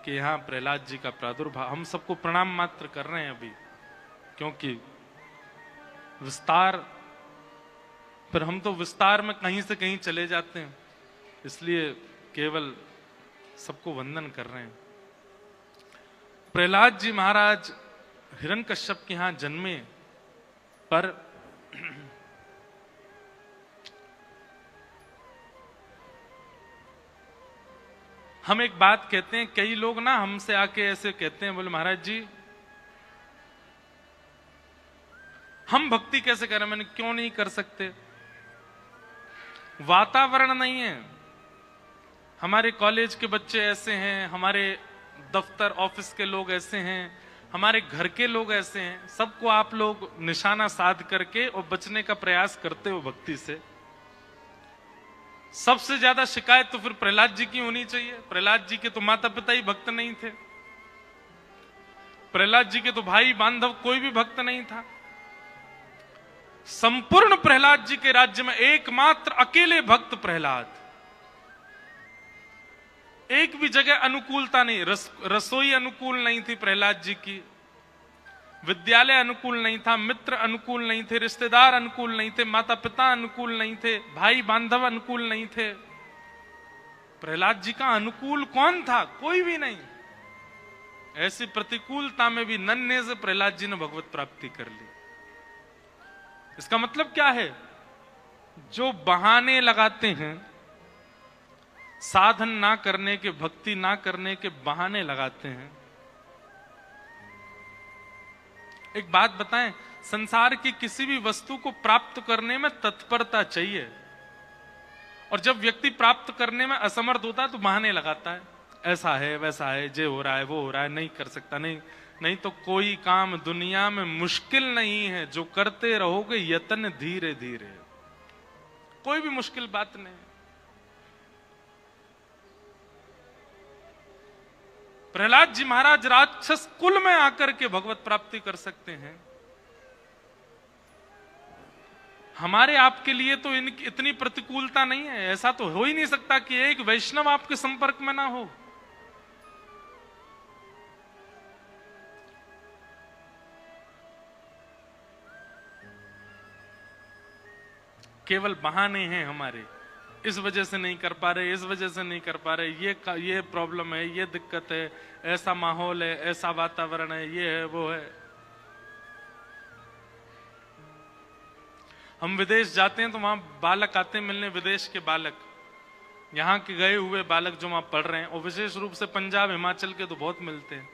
के यहाँ प्रहलाद जी का प्रादुर्भाव। हम सबको प्रणाम मात्र कर रहे हैं अभी, क्योंकि विस्तार, फिर हम तो विस्तार में कहीं से कहीं चले जाते हैं, इसलिए केवल सबको वंदन कर रहे हैं। प्रहलाद जी महाराज हिरण्यकश्यप के यहाँ जन्मे, पर हम एक बात कहते हैं, कई लोग ना हमसे आके ऐसे कहते हैं, बोले महाराज जी हम भक्ति कैसे करें? मैंने क्यों नहीं कर सकते? वातावरण नहीं है। हमारे कॉलेज के बच्चे ऐसे हैं, हमारे दफ्तर ऑफिस के लोग ऐसे हैं, हमारे घर के लोग ऐसे हैं, सबको आप लोग निशाना साध करके और बचने का प्रयास करते हो भक्ति से। सबसे ज्यादा शिकायत तो फिर प्रहलाद जी की होनी चाहिए। प्रहलाद जी के तो माता पिता ही भक्त नहीं थे, प्रहलाद जी के तो भाई बांधव कोई भी भक्त नहीं था। संपूर्ण प्रहलाद जी के राज्य में एकमात्र अकेले भक्त प्रहलाद। एक भी जगह अनुकूलता नहीं, रसोई अनुकूल नहीं थी प्रहलाद जी की, विद्यालय अनुकूल नहीं था, मित्र अनुकूल नहीं थे, रिश्तेदार अनुकूल नहीं थे, माता पिता अनुकूल नहीं थे, भाई बांधव अनुकूल नहीं थे। प्रहलाद जी का अनुकूल कौन था? कोई भी नहीं। ऐसी प्रतिकूलता में भी नन्हे से प्रहलाद जी ने भगवत प्राप्ति कर ली। इसका मतलब क्या है? जो बहाने लगाते हैं, साधन ना करने के, भक्ति ना करने के बहाने लगाते हैं। एक बात बताएं, संसार की किसी भी वस्तु को प्राप्त करने में तत्परता चाहिए, और जब व्यक्ति प्राप्त करने में असमर्थ होता है तो बहाने लगाता है, ऐसा है वैसा है, जे हो रहा है वो हो रहा है, नहीं कर सकता, नहीं तो कोई काम दुनिया में मुश्किल नहीं है जो करते रहोगे यत्न धीरे धीरे। कोई भी मुश्किल बात नहीं। प्रहलाद जी महाराज राक्षस कुल में आकर के भगवत प्राप्ति कर सकते हैं। हमारे आपके लिए तो इतनी प्रतिकूलता नहीं है। ऐसा तो हो ही नहीं सकता कि एक वैष्णव आपके संपर्क में ना हो। केवल बहाने हैं हमारे, इस वजह से नहीं कर पा रहे, इस वजह से नहीं कर पा रहे, ये प्रॉब्लम है, ये दिक्कत है, ऐसा माहौल है, ऐसा वातावरण है, ये है वो है। हम विदेश जाते हैं तो वहां बालक आते हैं मिलने, विदेश के बालक, यहाँ के गए हुए बालक जो वहां पढ़ रहे हैं, और विशेष रूप से पंजाब हिमाचल के तो बहुत मिलते हैं।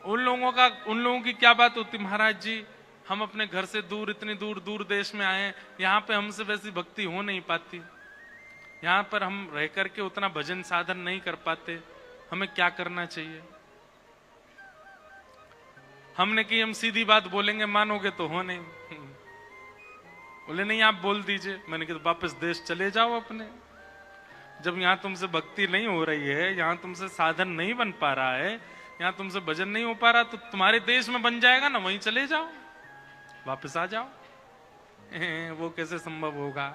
उन लोगों की क्या बात होती, महाराज जी हम अपने घर से दूर, इतनी दूर दूर देश में आए हैं, यहाँ पे हमसे वैसी भक्ति हो नहीं पाती, यहाँ पर हम रह करके उतना भजन साधन नहीं कर पाते, हमें क्या करना चाहिए? हमने कि हम सीधी बात बोलेंगे, मानोगे तो हो नहीं। बोले नहीं आप बोल दीजिए। मैंने कहा वापस देश चले जाओ अपने। जब यहाँ तुमसे भक्ति नहीं हो रही है, यहाँ तुमसे साधन नहीं बन पा रहा है, यहाँ तुमसे भजन नहीं हो पा रहा, तो तुम्हारे देश में बन जाएगा ना, वहीं चले जाओ, वापस आ जाओ। वो कैसे संभव होगा?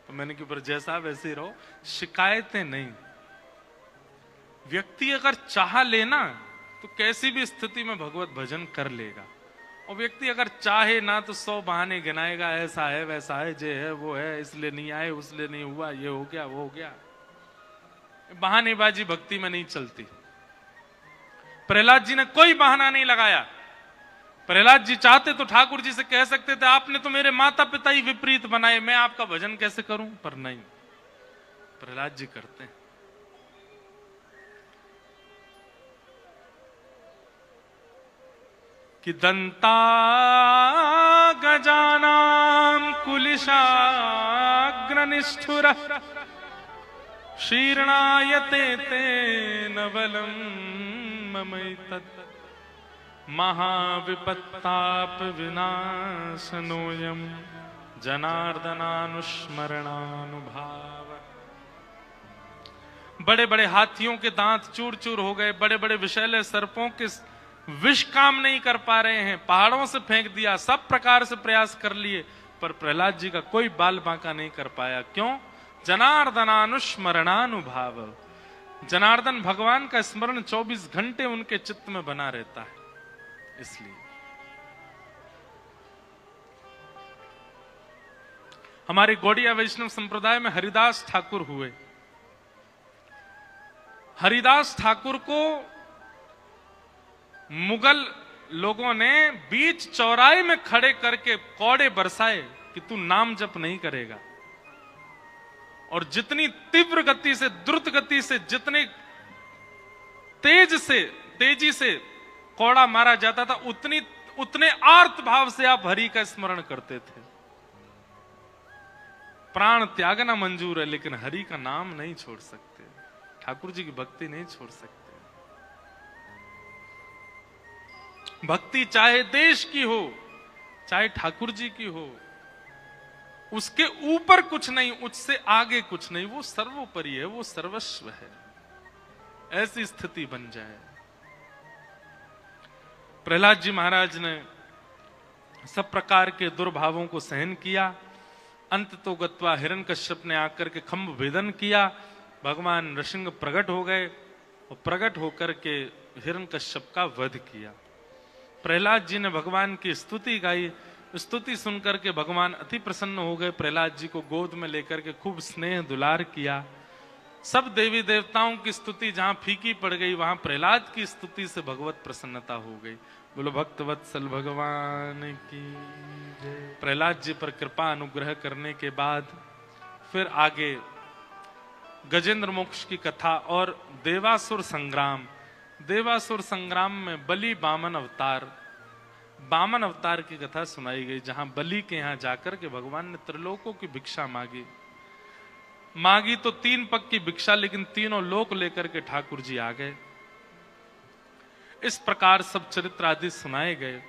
तो मैंने कि पर जैसा वैसे ही रहो, शिकायतें नहीं। व्यक्ति अगर चाह लेना तो कैसी भी स्थिति में भगवत भजन कर लेगा, और व्यक्ति अगर चाहे ना तो 100 बहाने गिनाएगा, ऐसा है वैसा है, जे है वो है, इसलिए नहीं आए, उसलिए नहीं हुआ, ये हो गया वो हो गया। बहानेबाजी भक्ति में नहीं चलती। प्रहलाद जी ने कोई बहाना नहीं लगाया। प्रहलाद जी चाहते तो ठाकुर जी से कह सकते थे आपने तो मेरे माता पिता ही विपरीत बनाए, मैं आपका भजन कैसे करूं, पर नहीं, प्रहलाद जी करते हैं। कि दंता गजानाम कुलिशाग्रनिष्ठुर शीर्णायते तेन बलम ममैतत् महाविपत्ताप विनाशनोयम जनार्दनानुस्मरणानुभाव। बड़े बड़े हाथियों के दांत चूर चूर हो गए, बड़े बड़े विषैले सर्पों के विष काम नहीं कर पा रहे हैं, पहाड़ों से फेंक दिया, सब प्रकार से प्रयास कर लिए, पर प्रहलाद जी का कोई बाल बांका नहीं कर पाया। क्यों? जनार्दनानुस्मरणानुभाव। जनार्दन भगवान का स्मरण 24 घंटे उनके चित्त में बना रहता है, इसलिए। हमारे गौड़िया वैष्णव संप्रदाय में हरिदास ठाकुर हुए। हरिदास ठाकुर को मुगल लोगों ने बीच चौराहे में खड़े करके कौड़े बरसाए कि तू नाम जप नहीं करेगा, और जितनी तीव्र गति से, द्रुत गति से, जितने तेजी से कौड़ा मारा जाता था, उतने आर्त भाव से आप हरि का स्मरण करते थे। प्राण त्यागना मंजूर है, लेकिन हरि का नाम नहीं छोड़ सकते, ठाकुर जी की भक्ति नहीं छोड़ सकते। भक्ति चाहे देश की हो, चाहे ठाकुर जी की हो, उसके ऊपर कुछ नहीं, उससे आगे कुछ नहीं, वो सर्वोपरि है, वो सर्वस्व है। ऐसी स्थिति बन जाए। प्रहलाद जी महाराज ने सब प्रकार के दुर्भावों को सहन किया। अंत तो गत्वा हिरण्यकश्यप ने आकर के खंभ भेदन किया। भगवान नृसिंह प्रकट हो गए और प्रकट होकर के हिरण्यकश्यप का वध किया। प्रहलाद जी ने भगवान की स्तुति गाई। स्तुति सुनकर के भगवान अति प्रसन्न हो गए। प्रहलाद जी को गोद में लेकर के खूब स्नेह दुलार किया। सब देवी देवताओं की स्तुति जहां फीकी पड़ गई, वहां प्रहलाद की स्तुति से भगवत प्रसन्नता हो गई। बोलो भक्त वत्सल भगवान की जय। प्रहलाद जी पर कृपा अनुग्रह करने के बाद फिर आगे गजेंद्र मोक्ष की कथा और देवासुर संग्राम। देवासुर संग्राम में बलि बामन अवतार की कथा सुनाई गई, जहां बलि के यहां जाकर के भगवान ने त्रिलोकों की भिक्षा मांगी तो 3 पग की भिक्षा, लेकिन तीनों लोक लेकर के ठाकुर जी आ गए। इस प्रकार सब चरित्र आदि सुनाए गए।